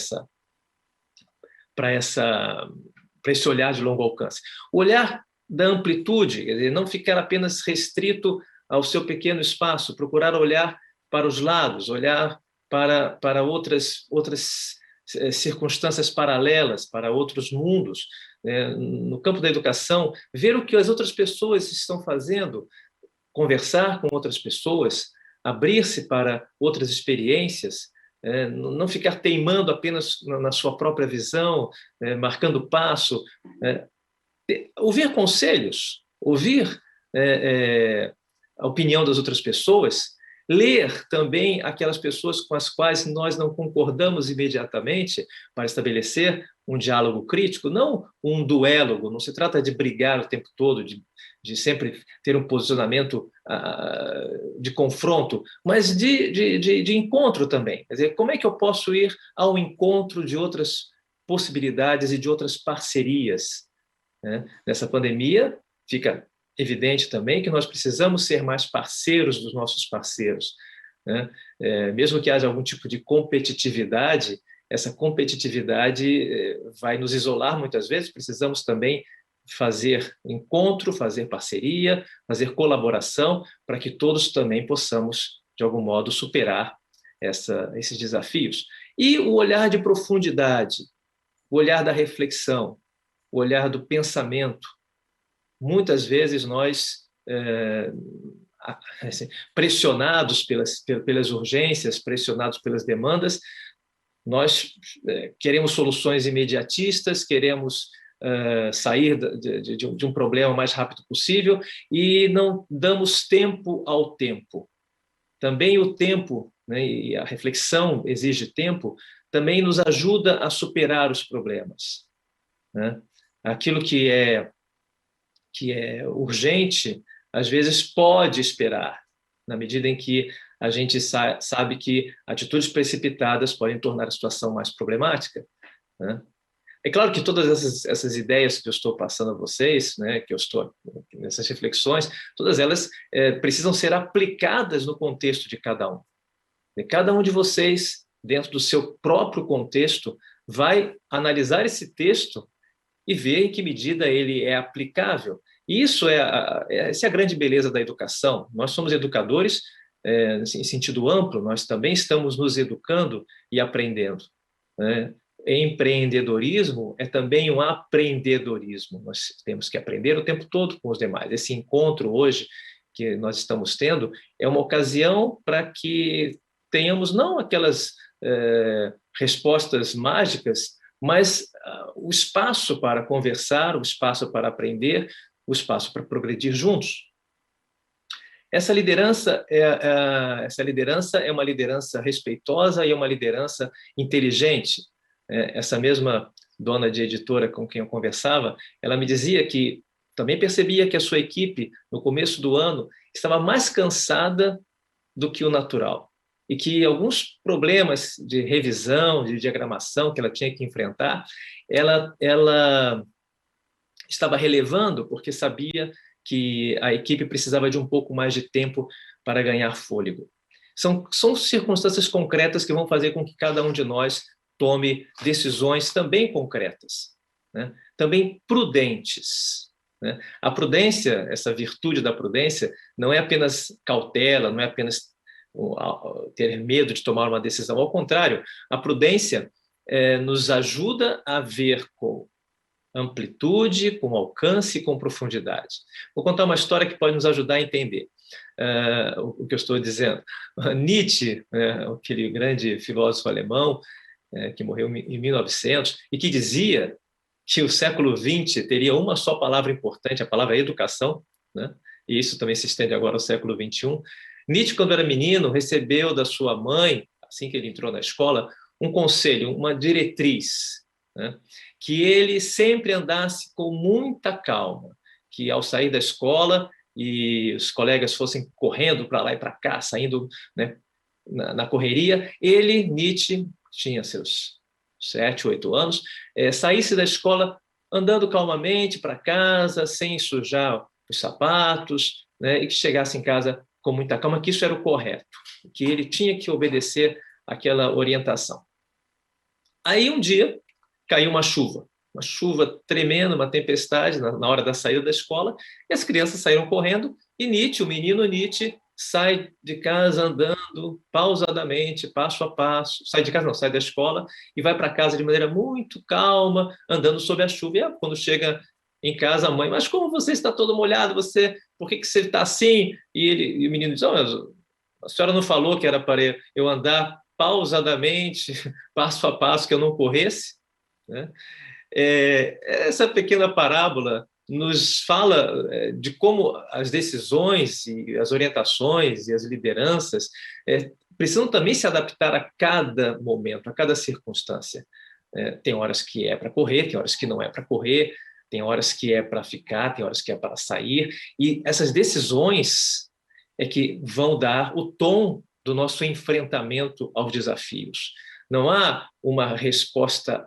[SPEAKER 9] esse olhar de longo alcance. O olhar da amplitude, quer dizer, não ficar apenas restrito ao seu pequeno espaço, procurar olhar para os lados, olhar para outras circunstâncias paralelas, para outros mundos. No campo da educação, ver o que as outras pessoas estão fazendo, conversar com outras pessoas, abrir-se para outras experiências, não ficar teimando apenas na sua própria visão, marcando passo, ouvir conselhos, ouvir a opinião das outras pessoas, ler também aquelas pessoas com as quais nós não concordamos imediatamente, para estabelecer um diálogo crítico, não um duélogo. Não se trata de brigar o tempo todo, de sempre ter um posicionamento de confronto, mas de encontro também. Quer dizer, como é que eu posso ir ao encontro de outras possibilidades e de outras parcerias, né? Nessa pandemia, fica evidente também que nós precisamos ser mais parceiros dos nossos parceiros, né? Mesmo que haja algum tipo de competitividade, essa competitividade vai nos isolar muitas vezes. Precisamos também fazer encontro, fazer parceria, fazer colaboração, para que todos também possamos, de algum modo, superar esses desafios. E o olhar de profundidade, o olhar da reflexão, o olhar do pensamento. Muitas vezes nós, pressionados pelas urgências, pressionados pelas demandas, nós queremos soluções imediatistas, queremos sair de um problema o mais rápido possível e não damos tempo ao tempo. Também o tempo, né, e a reflexão exige tempo, também nos ajuda a superar os problemas, né? Aquilo que é urgente, às vezes pode esperar, na medida em que a gente sabe que atitudes precipitadas podem tornar a situação mais problemática, né? É claro que todas essas ideias que eu estou passando a vocês, né, que eu estou nessas reflexões, todas elas precisam ser aplicadas no contexto de cada um. E cada um de vocês, dentro do seu próprio contexto, vai analisar esse texto e ver em que medida ele é aplicável. E essa é a grande beleza da educação. Nós somos educadores em sentido amplo, nós também estamos nos educando e aprendendo, né? Empreendedorismo é também um apreendedorismo. Nós temos que aprender o tempo todo com os demais. Esse encontro hoje que nós estamos tendo é uma ocasião para que tenhamos não aquelas respostas mágicas, mas o espaço para conversar, o espaço para aprender, o espaço para progredir juntos. Essa liderança é uma liderança respeitosa e é uma liderança inteligente. Essa mesma dona de editora com quem eu conversava, ela me dizia que também percebia que a sua equipe, no começo do ano, estava mais cansada do que o natural e que alguns problemas de revisão, de diagramação que ela tinha que enfrentar, ela estava relevando porque sabia que a equipe precisava de um pouco mais de tempo para ganhar fôlego. São circunstâncias concretas que vão fazer com que cada um de nós tome decisões também concretas, né? Também prudentes, né? A prudência, essa virtude da prudência, não é apenas cautela, não é apenas ter medo de tomar uma decisão. Ao contrário, a prudência nos ajuda a ver com amplitude, com alcance e com profundidade. Vou contar uma história que pode nos ajudar a entender o que eu estou dizendo. Nietzsche, aquele grande filósofo alemão, que morreu em 1900, e que dizia que o século XX teria uma só palavra importante, a palavra educação, né? E isso também se estende agora ao século XXI. Nietzsche, quando era menino, recebeu da sua mãe, assim que ele entrou na escola, um conselho, uma diretriz, né? Que ele sempre andasse com muita calma, que ao sair da escola e os colegas fossem correndo para lá e para cá, saindo, né, na correria, ele, Nietzsche, tinha seus 7, 8 anos, saísse da escola andando calmamente para casa, sem sujar os sapatos, né, e que chegasse em casa com muita calma, que isso era o correto, que ele tinha que obedecer aquela orientação. Aí, um dia, caiu uma chuva tremenda, uma tempestade na hora da saída da escola, e as crianças saíram correndo, e Nietzsche, o menino Nietzsche, sai de casa andando pausadamente, passo a passo, sai da escola e vai para casa de maneira muito calma, andando sob a chuva. E quando chega em casa, a mãe, mas como você está todo molhado, por que você está assim? E o menino diz, a senhora não falou que era para eu andar pausadamente, passo a passo, que eu não corresse? Né? Essa pequena parábola nos fala de como as decisões e as orientações e as lideranças precisam também se adaptar a cada momento, a cada circunstância. Tem horas que é para correr, tem horas que não é para correr, tem horas que é para ficar, tem horas que é para sair, e essas decisões é que vão dar o tom do nosso enfrentamento aos desafios. Não há uma resposta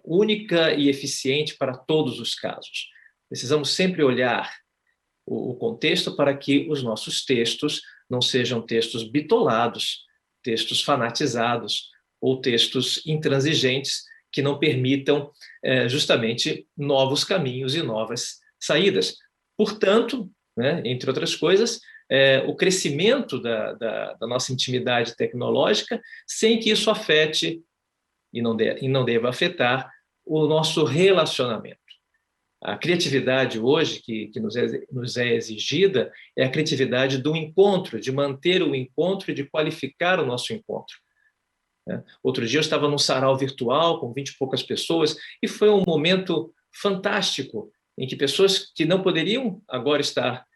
[SPEAKER 9] única e eficiente para todos os casos. Precisamos sempre olhar o contexto para que os nossos textos não sejam textos bitolados, textos fanatizados ou textos intransigentes que não permitam justamente novos caminhos e novas saídas. Portanto, entre outras coisas, o crescimento da nossa intimidade tecnológica sem que isso afete e não deva afetar o nosso relacionamento. A criatividade hoje que nos é exigida é a criatividade do encontro, de manter o encontro e de qualificar o nosso encontro. Outro dia eu estava num sarau virtual com 20 e poucas pessoas e foi um momento fantástico em que pessoas que não poderiam agora estar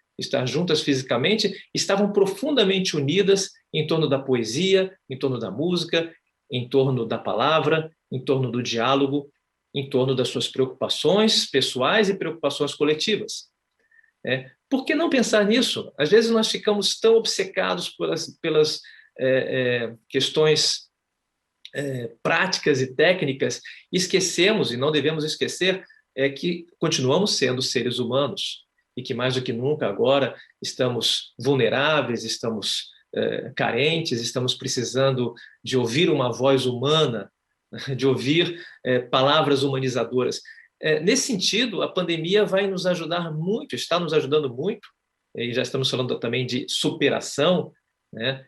[SPEAKER 9] juntas fisicamente estavam profundamente unidas em torno da poesia, em torno da música, em torno da palavra, em torno do diálogo, em torno das suas preocupações pessoais e preocupações coletivas. Por que não pensar nisso? Às vezes nós ficamos tão obcecados pelas questões práticas e técnicas, esquecemos, e não devemos esquecer, que continuamos sendo seres humanos e que mais do que nunca agora estamos vulneráveis, estamos carentes, estamos precisando de ouvir uma voz humana, de ouvir palavras humanizadoras. Nesse sentido, a pandemia vai nos ajudar muito, está nos ajudando muito, e já estamos falando também de superação, né?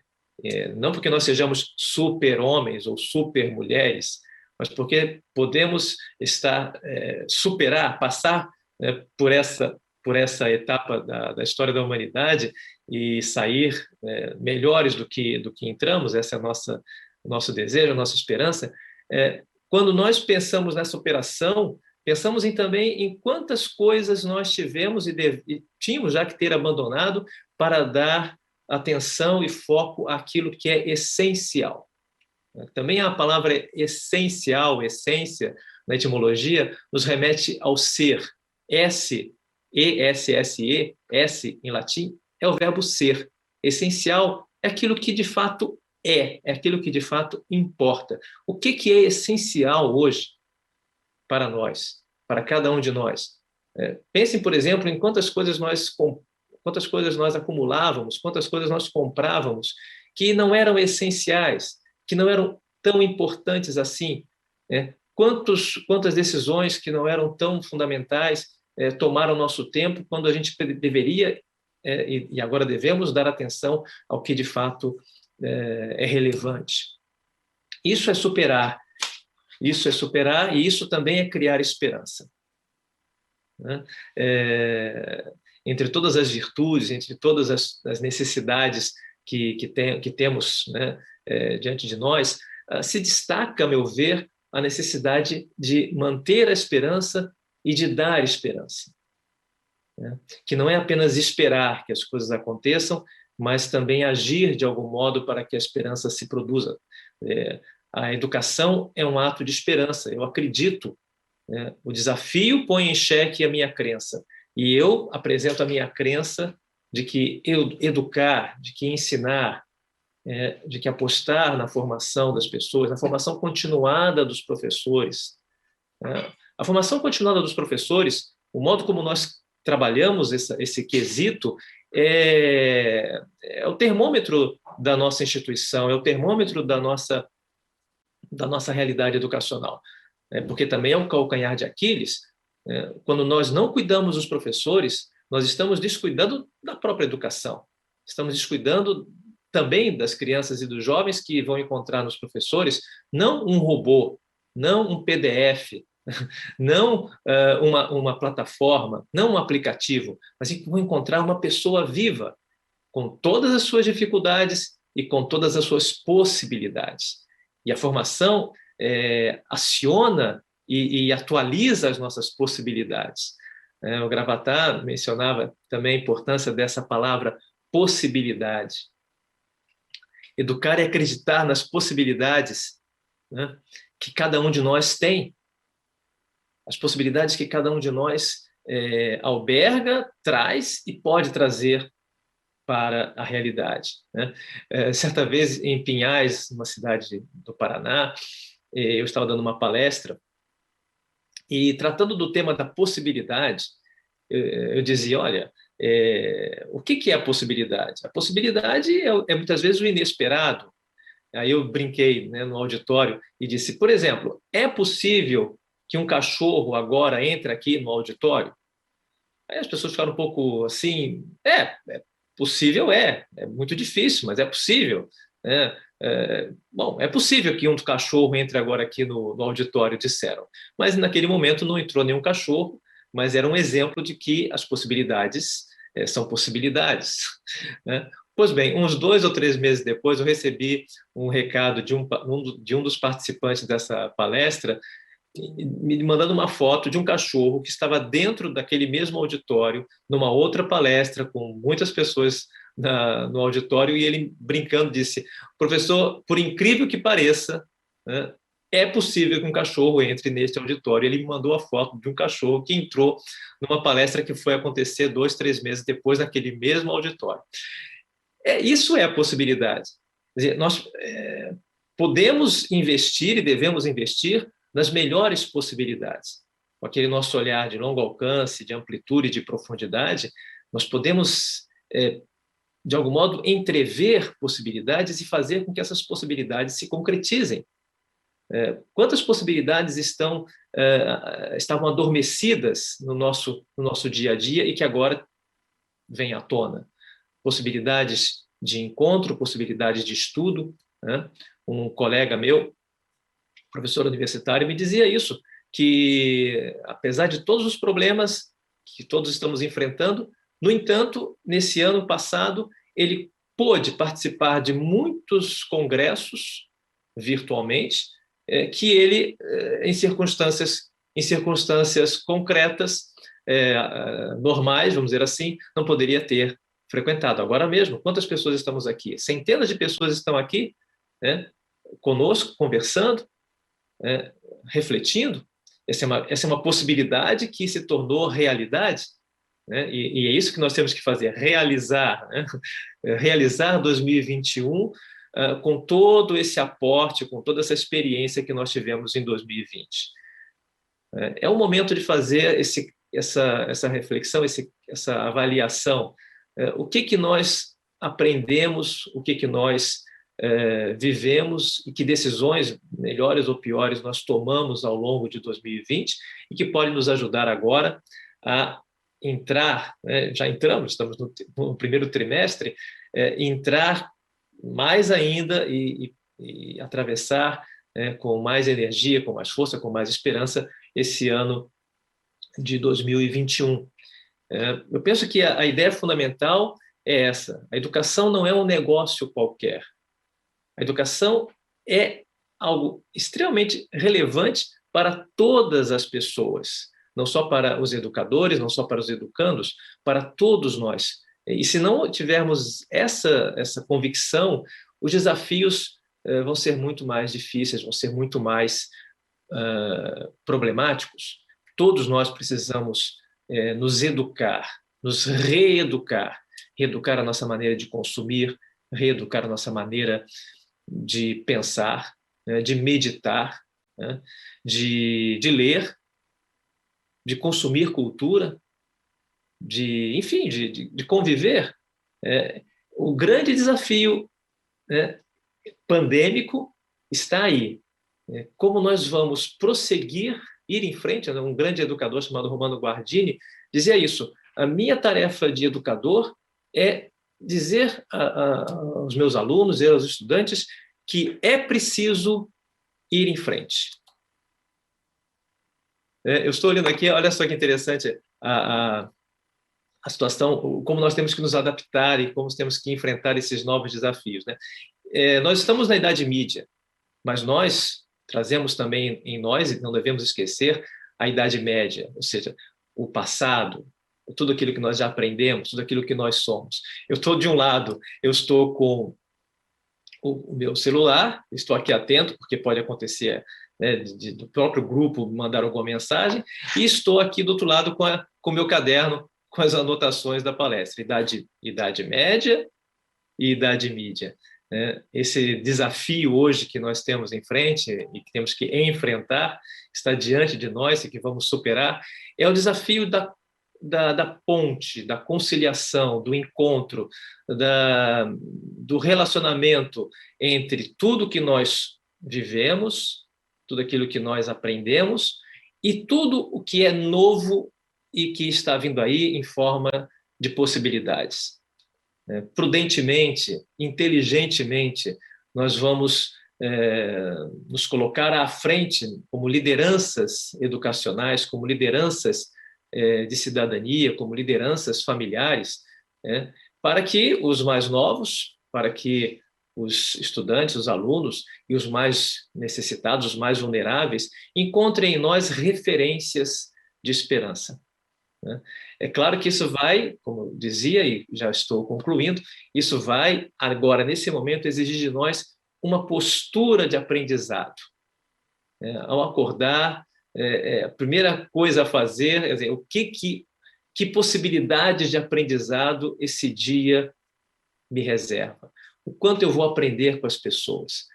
[SPEAKER 9] Não porque nós sejamos super-homens ou super-mulheres, mas porque podemos passar por essa etapa da história da humanidade e sair melhores do que entramos. Esse é o nosso desejo, a nossa esperança. Quando nós pensamos nessa operação, pensamos também em quantas coisas nós tivemos e tínhamos já que ter abandonado para dar atenção e foco àquilo que é essencial. Também a palavra essencial, essência, na etimologia, nos remete ao ser. E-S-S-E, S em latim, é o verbo ser. Essencial é aquilo que de fato é aquilo que de fato importa. O que é essencial hoje para nós, para cada um de nós? Pensem, por exemplo, em quantas coisas nós acumulávamos, quantas coisas nós comprávamos que não eram essenciais, que não eram tão importantes assim. Quantas decisões que não eram tão fundamentais tomaram nosso tempo quando a gente deveria e agora devemos dar atenção ao que de fato é relevante. Isso é superar e isso também é criar esperança. Entre todas as virtudes, entre todas as necessidades que temos, né, diante de nós, se destaca, a meu ver, a necessidade de manter a esperança e de dar esperança. Que não é apenas esperar que as coisas aconteçam, mas também agir de algum modo para que a esperança se produza. A educação é um ato de esperança, eu acredito. O desafio põe em xeque a minha crença, e eu apresento a minha crença de que educar, de que ensinar, de que apostar na formação das pessoas, na formação continuada dos professores. A formação continuada dos professores, o modo como nós trabalhamos esse quesito, é o termômetro da nossa instituição, é o termômetro da nossa realidade educacional. Porque também é um calcanhar de Aquiles. Quando nós não cuidamos dos professores, nós estamos descuidando da própria educação. Estamos descuidando também das crianças e dos jovens que vão encontrar nos professores não um robô, não um PDF, não uma plataforma, não um aplicativo, mas vão encontrar uma pessoa viva, com todas as suas dificuldades e com todas as suas possibilidades. E a formação aciona e atualiza as nossas possibilidades. O Gravatá mencionava também a importância dessa palavra possibilidade. Educar é acreditar nas possibilidades, né, que cada um de nós tem, as possibilidades que cada um de nós alberga, traz e pode trazer para a realidade, né? Certa vez, em Pinhais, uma cidade do Paraná, eu estava dando uma palestra e, tratando do tema da possibilidade, eu dizia, olha, o que é a possibilidade? A possibilidade é muitas vezes o inesperado. Aí eu brinquei, né, no auditório e disse, por exemplo, é possível que um cachorro agora entre aqui no auditório? Aí as pessoas ficaram um pouco assim, possível, é muito difícil, mas é possível, né? Bom, é possível que um cachorro entre agora aqui no auditório, disseram, mas naquele momento não entrou nenhum cachorro, mas era um exemplo de que as possibilidades são possibilidades, né? Pois bem, uns 2 ou 3 meses depois, eu recebi um recado de um dos participantes dessa palestra, me mandando uma foto de um cachorro que estava dentro daquele mesmo auditório, numa outra palestra, com muitas pessoas no auditório, e ele, brincando, disse, professor, por incrível que pareça, né, é possível que um cachorro entre neste auditório. Ele me mandou a foto de um cachorro que entrou numa palestra que foi acontecer 2, 3 meses depois, naquele mesmo auditório. Isso é a possibilidade. Quer dizer, nós podemos investir e devemos investir nas melhores possibilidades. Com aquele nosso olhar de longo alcance, de amplitude e de profundidade, nós podemos, de algum modo, entrever possibilidades e fazer com que essas possibilidades se concretizem. Quantas possibilidades estavam adormecidas no nosso dia a dia e que agora vêm à tona? Possibilidades de encontro, possibilidades de estudo, né? Um colega meu, professor universitário, me dizia isso, que apesar de todos os problemas que todos estamos enfrentando, no entanto, nesse ano passado, ele pôde participar de muitos congressos virtualmente, que ele, em circunstâncias concretas, normais, vamos dizer assim, não poderia ter frequentado. Agora mesmo, quantas pessoas estamos aqui? Centenas de pessoas estão aqui, né, conosco, conversando, refletindo. Essa é uma possibilidade que se tornou realidade, né? E é isso que nós temos que fazer, realizar, né? Realizar 2021 com todo esse aporte, com toda essa experiência que nós tivemos em 2020. É o momento de fazer essa reflexão, essa avaliação. O que nós aprendemos, o que nós vivemos e que decisões, melhores ou piores, nós tomamos ao longo de 2020 e que podem nos ajudar agora a entrar, já entramos, estamos no primeiro trimestre, entrar mais ainda e atravessar com mais energia, com mais força, com mais esperança esse ano de 2021. Eu penso que a ideia fundamental é essa. A educação não é um negócio qualquer. A educação é algo extremamente relevante para todas as pessoas, não só para os educadores, não só para os educandos, para todos nós. E se não tivermos essa convicção, os desafios vão ser muito mais difíceis, vão ser muito mais problemáticos. Todos nós precisamos nos educar, nos reeducar, reeducar a nossa maneira de consumir, reeducar a nossa maneira de pensar, de meditar, de ler, de consumir cultura, enfim, de conviver. O grande desafio pandêmico está aí. Como nós vamos prosseguir, ir em frente? Um grande educador chamado Romano Guardini dizia isso: a minha tarefa de educador é dizer aos meus alunos e aos estudantes que é preciso ir em frente. Eu estou olhando aqui, olha só que interessante a situação, como nós temos que nos adaptar e como temos que enfrentar esses novos desafios, né? Nós estamos na Idade Média, mas nós trazemos também em nós, e não devemos esquecer, a Idade Média, ou seja, o passado, tudo aquilo que nós já aprendemos, tudo aquilo que nós somos. Eu estou, de um lado, eu estou com o meu celular, estou aqui atento, porque pode acontecer, né, do próprio grupo mandar alguma mensagem, e estou aqui do outro lado com o meu caderno, com as anotações da palestra, idade média e idade mídia. Né? Esse desafio hoje que nós temos em frente e que temos que enfrentar, está diante de nós e que vamos superar, é o desafio da ponte, da conciliação, do encontro, do relacionamento entre tudo que nós vivemos, tudo aquilo que nós aprendemos e tudo o que é novo e que está vindo aí em forma de possibilidades. Prudentemente, inteligentemente, nós vamos nos colocar à frente como lideranças educacionais, como lideranças de cidadania, como lideranças familiares, para que os mais novos, para que os estudantes, os alunos e os mais necessitados, os mais vulneráveis, encontrem em nós referências de esperança. É claro que isso vai, como eu dizia, e já estou concluindo, isso vai, agora, nesse momento, exigir de nós uma postura de aprendizado. Ao acordar, a primeira coisa a fazer é dizer, que possibilidades de aprendizado esse dia me reserva? O quanto eu vou aprender com as pessoas?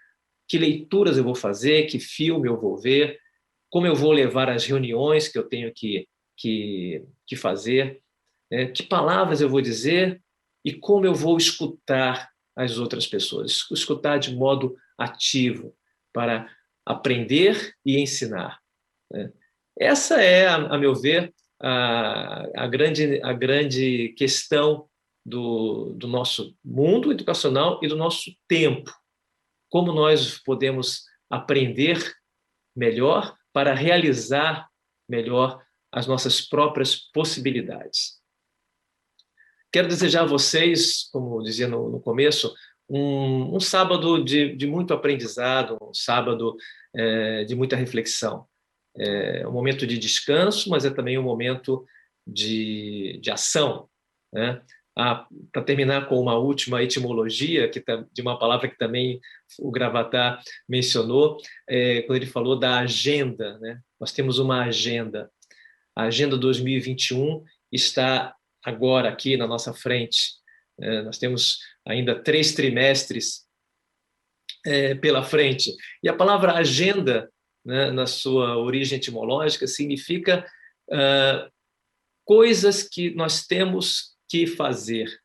[SPEAKER 9] Que leituras eu vou fazer? Que filme eu vou ver? Como eu vou levar as reuniões que eu tenho que fazer? Que palavras eu vou dizer? E como eu vou escutar as outras pessoas? Escutar de modo ativo para aprender e ensinar. Essa é, a meu ver, a grande questão do nosso mundo educacional e do nosso tempo. Como nós podemos aprender melhor para realizar melhor as nossas próprias possibilidades. Quero desejar a vocês, como dizia no começo, um sábado de muito aprendizado, um sábado de muita reflexão. É um momento de descanso, mas é também um momento de ação. Para terminar com uma última etimologia, de uma palavra que também o Gravatá mencionou, quando ele falou da agenda. Nós temos uma agenda. A Agenda 2021 está agora aqui na nossa frente. Nós temos ainda 3 trimestres pela frente. E a palavra agenda, na sua origem etimológica, significa coisas que nós temos que fazer.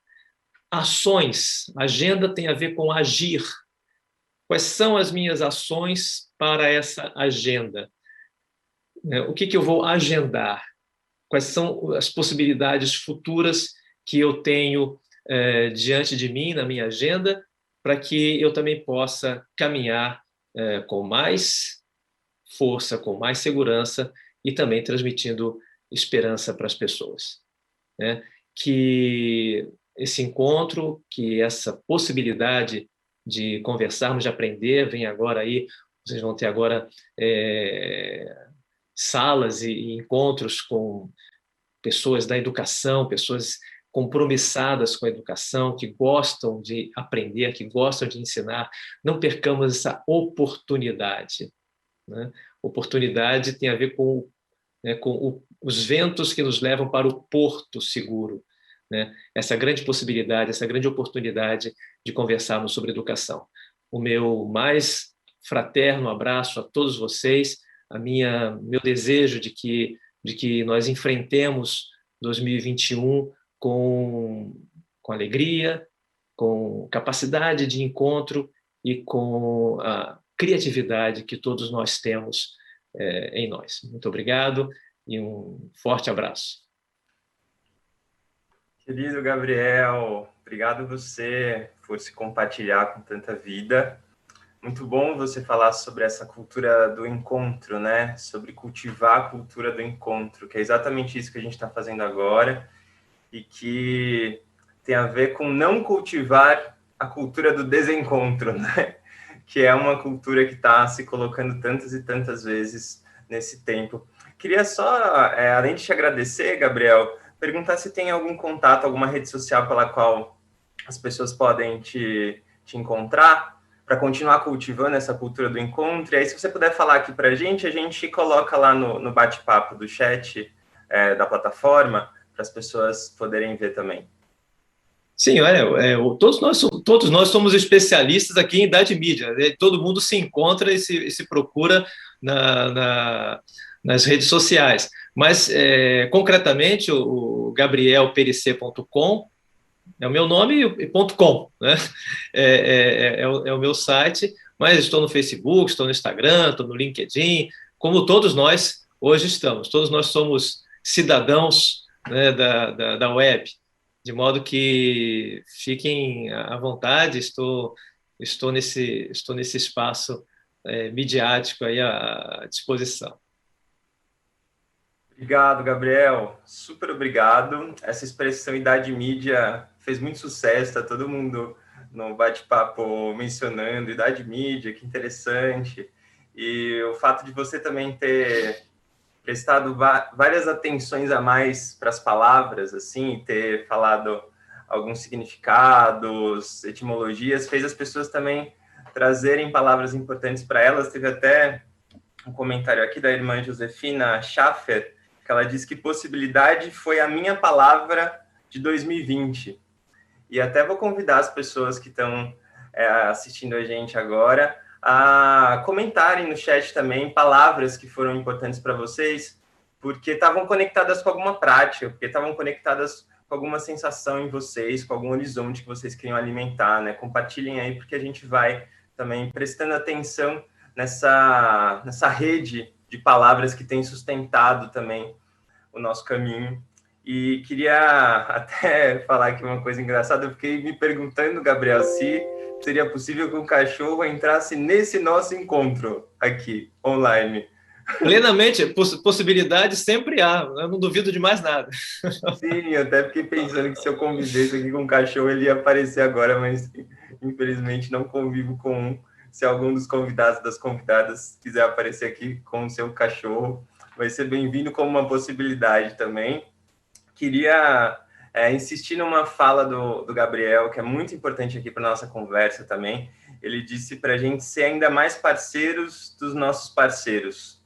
[SPEAKER 9] Ações. Agenda tem a ver com agir. Quais são as minhas ações para essa agenda? O que eu vou agendar? Quais são as possibilidades futuras que eu tenho diante de mim, na minha agenda, para que eu também possa caminhar com mais força, com mais segurança e também transmitindo esperança para as pessoas. Que esse encontro, que essa possibilidade de conversarmos, de aprender, vem agora aí, vocês vão ter agora salas e encontros com pessoas da educação, pessoas compromissadas com a educação, que gostam de aprender, que gostam de ensinar. Não percamos essa oportunidade. Oportunidade tem a ver com os ventos que nos levam para o porto seguro. Essa grande possibilidade, essa grande oportunidade de conversarmos sobre educação. O meu mais fraterno abraço a todos vocês, meu desejo de que nós enfrentemos 2021 com alegria, com capacidade de encontro e com a criatividade que todos nós temos em nós. Muito obrigado e um forte abraço.
[SPEAKER 1] Querido Gabriel, obrigado você por se compartilhar com tanta vida. Muito bom você falar sobre essa cultura do encontro, sobre cultivar a cultura do encontro, que é exatamente isso que a gente está fazendo agora e que tem a ver com não cultivar a cultura do desencontro, que é uma cultura que está se colocando tantas e tantas vezes nesse tempo. Queria só, além de te agradecer, Gabriel, perguntar se tem algum contato, alguma rede social pela qual as pessoas podem te encontrar para continuar cultivando essa cultura do encontro. E aí, se você puder falar aqui para a gente coloca lá no bate-papo do chat da plataforma para as pessoas poderem ver também.
[SPEAKER 9] Sim, olha, todos nós somos especialistas aqui em idade mídia. Todo mundo se encontra e se procura nas redes sociais. Mas, concretamente, o gabrielpericê.com é o meu nome e .com, né? É o meu site, mas estou no Facebook, estou no Instagram, estou no LinkedIn, como todos nós hoje estamos. Todos nós somos cidadãos, né, da web, de modo que fiquem à vontade. Estou nesse espaço midiático aí à disposição.
[SPEAKER 1] Obrigado, Gabriel. Super obrigado. Essa expressão idade mídia fez muito sucesso, está todo mundo no bate-papo mencionando idade mídia, que interessante. E o fato de você também ter prestado várias atenções a mais para as palavras, assim, ter falado alguns significados, etimologias, fez as pessoas também trazerem palavras importantes para elas. Teve até um comentário aqui da irmã Josefina Schaffer, que ela diz que possibilidade foi a minha palavra de 2020. E até vou convidar as pessoas que estão assistindo a gente agora a comentarem no chat também palavras que foram importantes para vocês, porque estavam conectadas com alguma prática, porque estavam conectadas com alguma sensação em vocês, com algum horizonte que vocês queriam alimentar, né? Compartilhem aí, porque a gente vai também prestando atenção nessa rede de palavras que tem sustentado também o nosso caminho. E queria até falar aqui uma coisa engraçada. Eu fiquei me perguntando, Gabriel, se seria possível que um cachorro entrasse nesse nosso encontro aqui, online.
[SPEAKER 9] Plenamente, possibilidade sempre há, eu não duvido de mais nada.
[SPEAKER 1] Sim, eu até fiquei pensando que se eu convivesse aqui com um cachorro, ele ia aparecer agora, mas infelizmente não convivo com um. Se algum dos convidados, das convidadas, quiser aparecer aqui com o seu cachorro, vai ser bem-vindo como uma possibilidade também. Queria insistir numa fala do Gabriel, que é muito importante aqui para a nossa conversa também. Ele disse para a gente ser ainda mais parceiros dos nossos parceiros.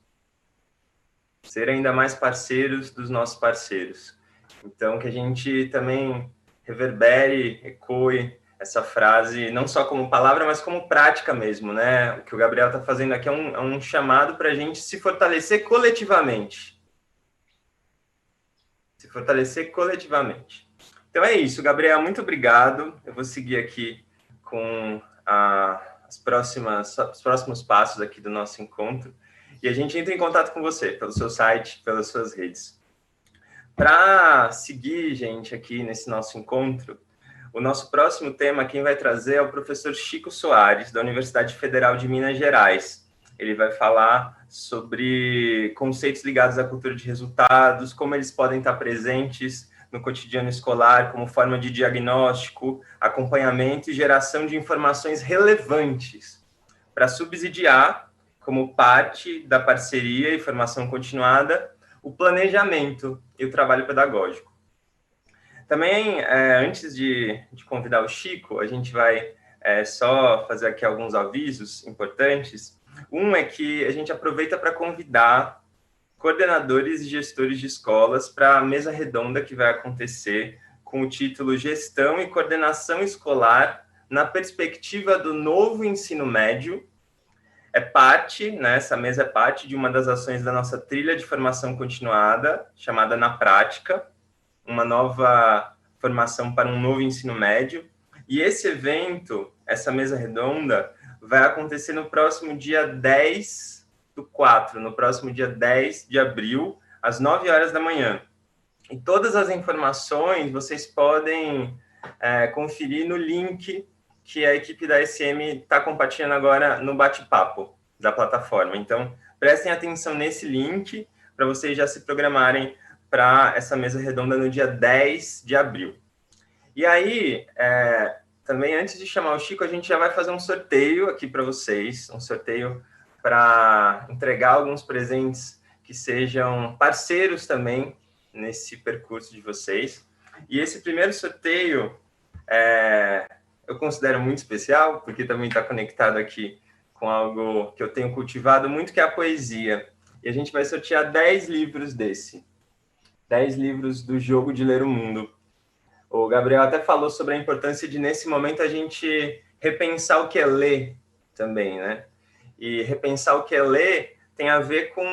[SPEAKER 1] Ser ainda mais parceiros dos nossos parceiros. Então, que a gente também reverbere, ecoe essa frase, não só como palavra, mas como prática mesmo, né? O que o Gabriel está fazendo aqui é um chamado para a gente se fortalecer coletivamente. Se fortalecer coletivamente. Então é isso, Gabriel, muito obrigado. Eu vou seguir aqui com os próximos passos aqui do nosso encontro. E a gente entra em contato com você, pelo seu site, pelas suas redes. Para seguir, gente, aqui nesse nosso encontro, o nosso próximo tema, quem vai trazer é o professor Chico Soares, da Universidade Federal de Minas Gerais. Ele vai falar sobre conceitos ligados à cultura de resultados, como eles podem estar presentes no cotidiano escolar, como forma de diagnóstico, acompanhamento e geração de informações relevantes para subsidiar, como parte da parceria e formação continuada, o planejamento e o trabalho pedagógico. Também, antes de convidar o Chico, a gente vai só fazer aqui alguns avisos importantes. Um é que a gente aproveita para convidar coordenadores e gestores de escolas para a mesa redonda que vai acontecer com o título Gestão e Coordenação Escolar na Perspectiva do Novo Ensino Médio. Essa mesa é parte de uma das ações da nossa trilha de formação continuada, chamada Na Prática, uma nova formação para um novo ensino médio. E esse evento, essa mesa redonda, vai acontecer no próximo dia 10/4, no próximo dia 10 de abril, às 9 horas da manhã. E todas as informações vocês podem conferir no link que a equipe da SM está compartilhando agora no bate-papo da plataforma. Então, prestem atenção nesse link para vocês já se programarem para essa mesa redonda no dia 10 de abril. E aí, também antes de chamar o Chico, a gente já vai fazer um sorteio aqui para vocês, um sorteio para entregar alguns presentes que sejam parceiros também nesse percurso de vocês. E esse primeiro sorteio eu considero muito especial, porque também está conectado aqui com algo que eu tenho cultivado muito, que é a poesia. E a gente vai sortear 10 livros desse. 10 livros do Jogo de Ler o Mundo. O Gabriel até falou sobre a importância de, nesse momento, a gente repensar o que é ler também, né? E repensar o que é ler tem a ver com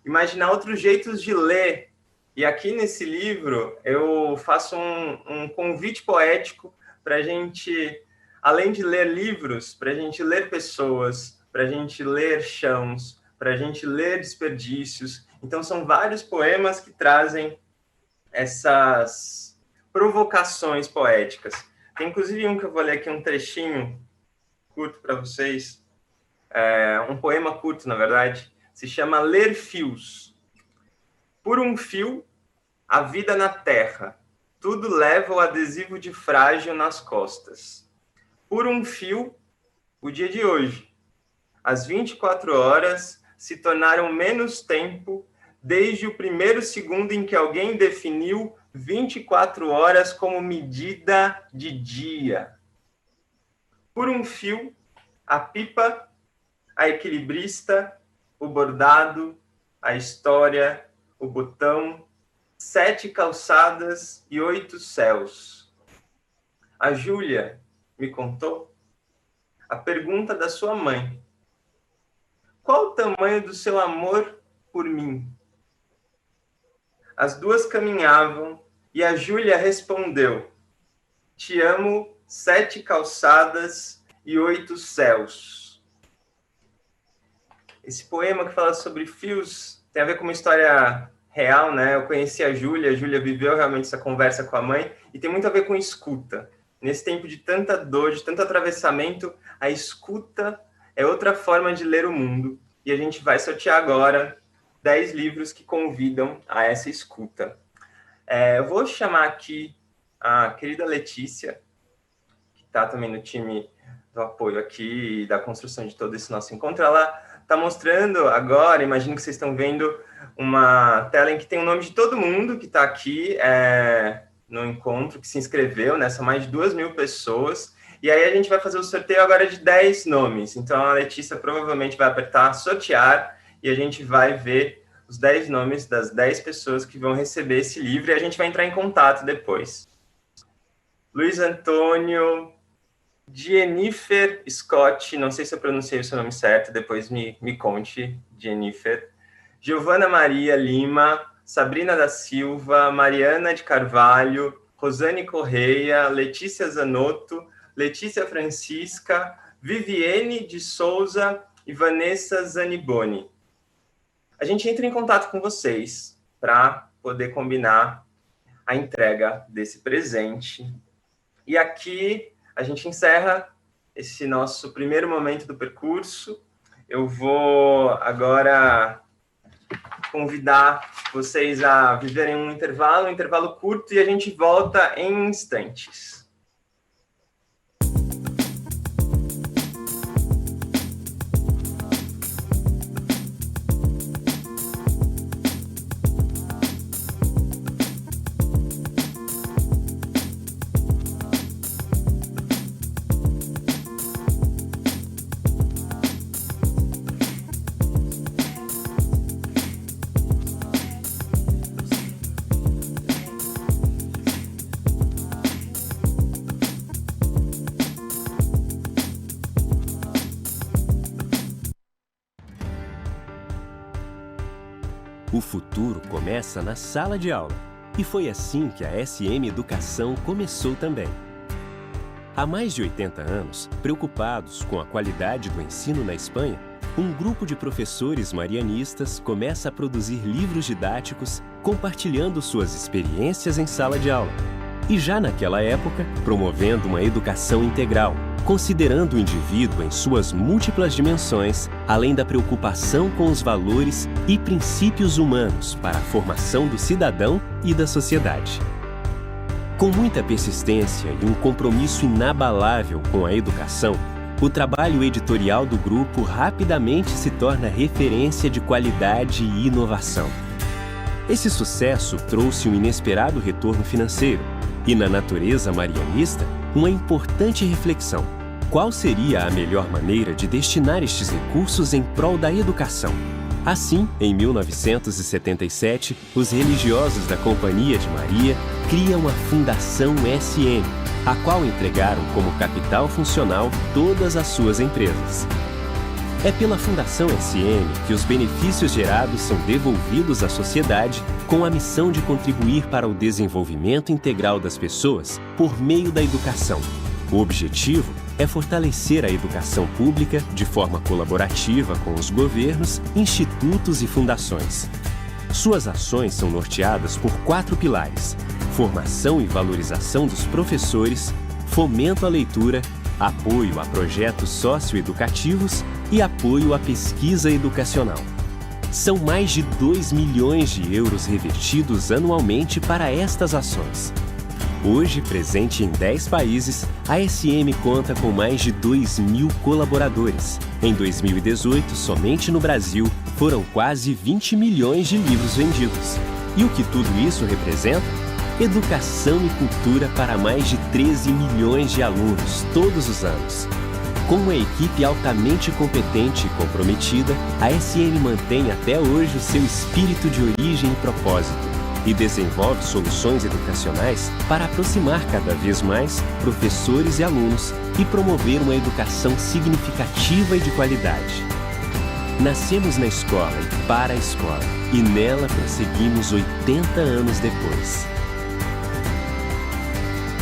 [SPEAKER 1] imaginar outros jeitos de ler. E aqui nesse livro eu faço um convite poético para a gente, além de ler livros, para a gente ler pessoas, para a gente ler chãos, para a gente ler desperdícios. Então são vários poemas que trazem essas provocações poéticas. Tem inclusive um que eu vou ler aqui, um trechinho curto para vocês. Um poema curto, na verdade. Se chama Ler Fios. Por um fio, a vida na terra. Tudo leva o adesivo de frágil nas costas. Por um fio, o dia de hoje. As 24 horas se tornaram menos tempo desde o primeiro segundo em que alguém definiu 24 horas como medida de dia. Por um fio, a pipa, a equilibrista, o bordado, a história, o botão, 7 calçadas e 8 céus. A Júlia me contou a pergunta da sua mãe. Qual o tamanho do seu amor por mim? As duas caminhavam e a Júlia respondeu: te amo 7 calçadas e 8 céus. Esse poema que fala sobre fios tem a ver com uma história real, né? Eu conheci a Júlia viveu realmente essa conversa com a mãe e tem muito a ver com escuta. Nesse tempo de tanta dor, de tanto atravessamento, a escuta é outra forma de ler o mundo. E a gente vai sortear agora 10 livros que convidam a essa escuta. Eu vou chamar aqui a querida Letícia, que está também no time do apoio aqui e da construção de todo esse nosso encontro. Ela está mostrando agora, imagino que vocês estão vendo, uma tela em que tem o nome de todo mundo que está aqui no encontro, que se inscreveu, né? São mais de 2.000 pessoas. E aí a gente vai fazer o sorteio agora de 10 nomes. Então a Letícia provavelmente vai apertar sortear e a gente vai ver os 10 nomes das 10 pessoas que vão receber esse livro e a gente vai entrar em contato depois. Luiz Antônio, Jennifer Scott, não sei se eu pronunciei o seu nome certo, depois me conte, Jennifer. Giovana Maria Lima, Sabrina da Silva, Mariana de Carvalho, Rosane Correia, Letícia Zanotto, Letícia Francisca, Viviane de Souza e Vanessa Zaniboni. A gente entra em contato com vocês para poder combinar a entrega desse presente. E aqui a gente encerra esse nosso primeiro momento do percurso. Eu vou agora convidar vocês a viverem um intervalo curto, e a gente volta em instantes.
[SPEAKER 10] O futuro começa na sala de aula. E foi assim que a SM Educação começou também. Há mais de 80 anos, preocupados com a qualidade do ensino na Espanha, um grupo de professores marianistas começa a produzir livros didáticos compartilhando suas experiências em sala de aula. E já naquela época, promovendo uma educação integral, considerando o indivíduo em suas múltiplas dimensões, além da preocupação com os valores e princípios humanos para a formação do cidadão e da sociedade. Com muita persistência e um compromisso inabalável com a educação, o trabalho editorial do grupo rapidamente se torna referência de qualidade e inovação. Esse sucesso trouxe um inesperado retorno financeiro e, na natureza marianista, uma importante reflexão. Qual seria a melhor maneira de destinar estes recursos em prol da educação? Assim, em 1977, os religiosos da Companhia de Maria criam a Fundação SM, a qual entregaram como capital funcional todas as suas empresas. É pela Fundação SM que os benefícios gerados são devolvidos à sociedade com a missão de contribuir para o desenvolvimento integral das pessoas por meio da educação. O objetivo é fortalecer a educação pública de forma colaborativa com os governos, institutos e fundações. Suas ações são norteadas por 4 pilares: formação e valorização dos professores, fomento à leitura, apoio a projetos socioeducativos e apoio à pesquisa educacional. São mais de 2 milhões de euros revertidos anualmente para estas ações. Hoje, presente em 10 países, a SM conta com mais de 2.000 colaboradores. Em 2018, somente no Brasil, foram quase 20 milhões de livros vendidos. E o que tudo isso representa? Educação e cultura para mais de 13 milhões de alunos todos os anos. Com uma equipe altamente competente e comprometida, a SM mantém até hoje o seu espírito de origem e propósito e desenvolve soluções educacionais para aproximar cada vez mais professores e alunos e promover uma educação significativa e de qualidade. Nascemos na escola e para a escola, e nela prosseguimos 80 anos depois.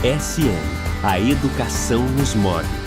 [SPEAKER 10] SM, a educação nos move.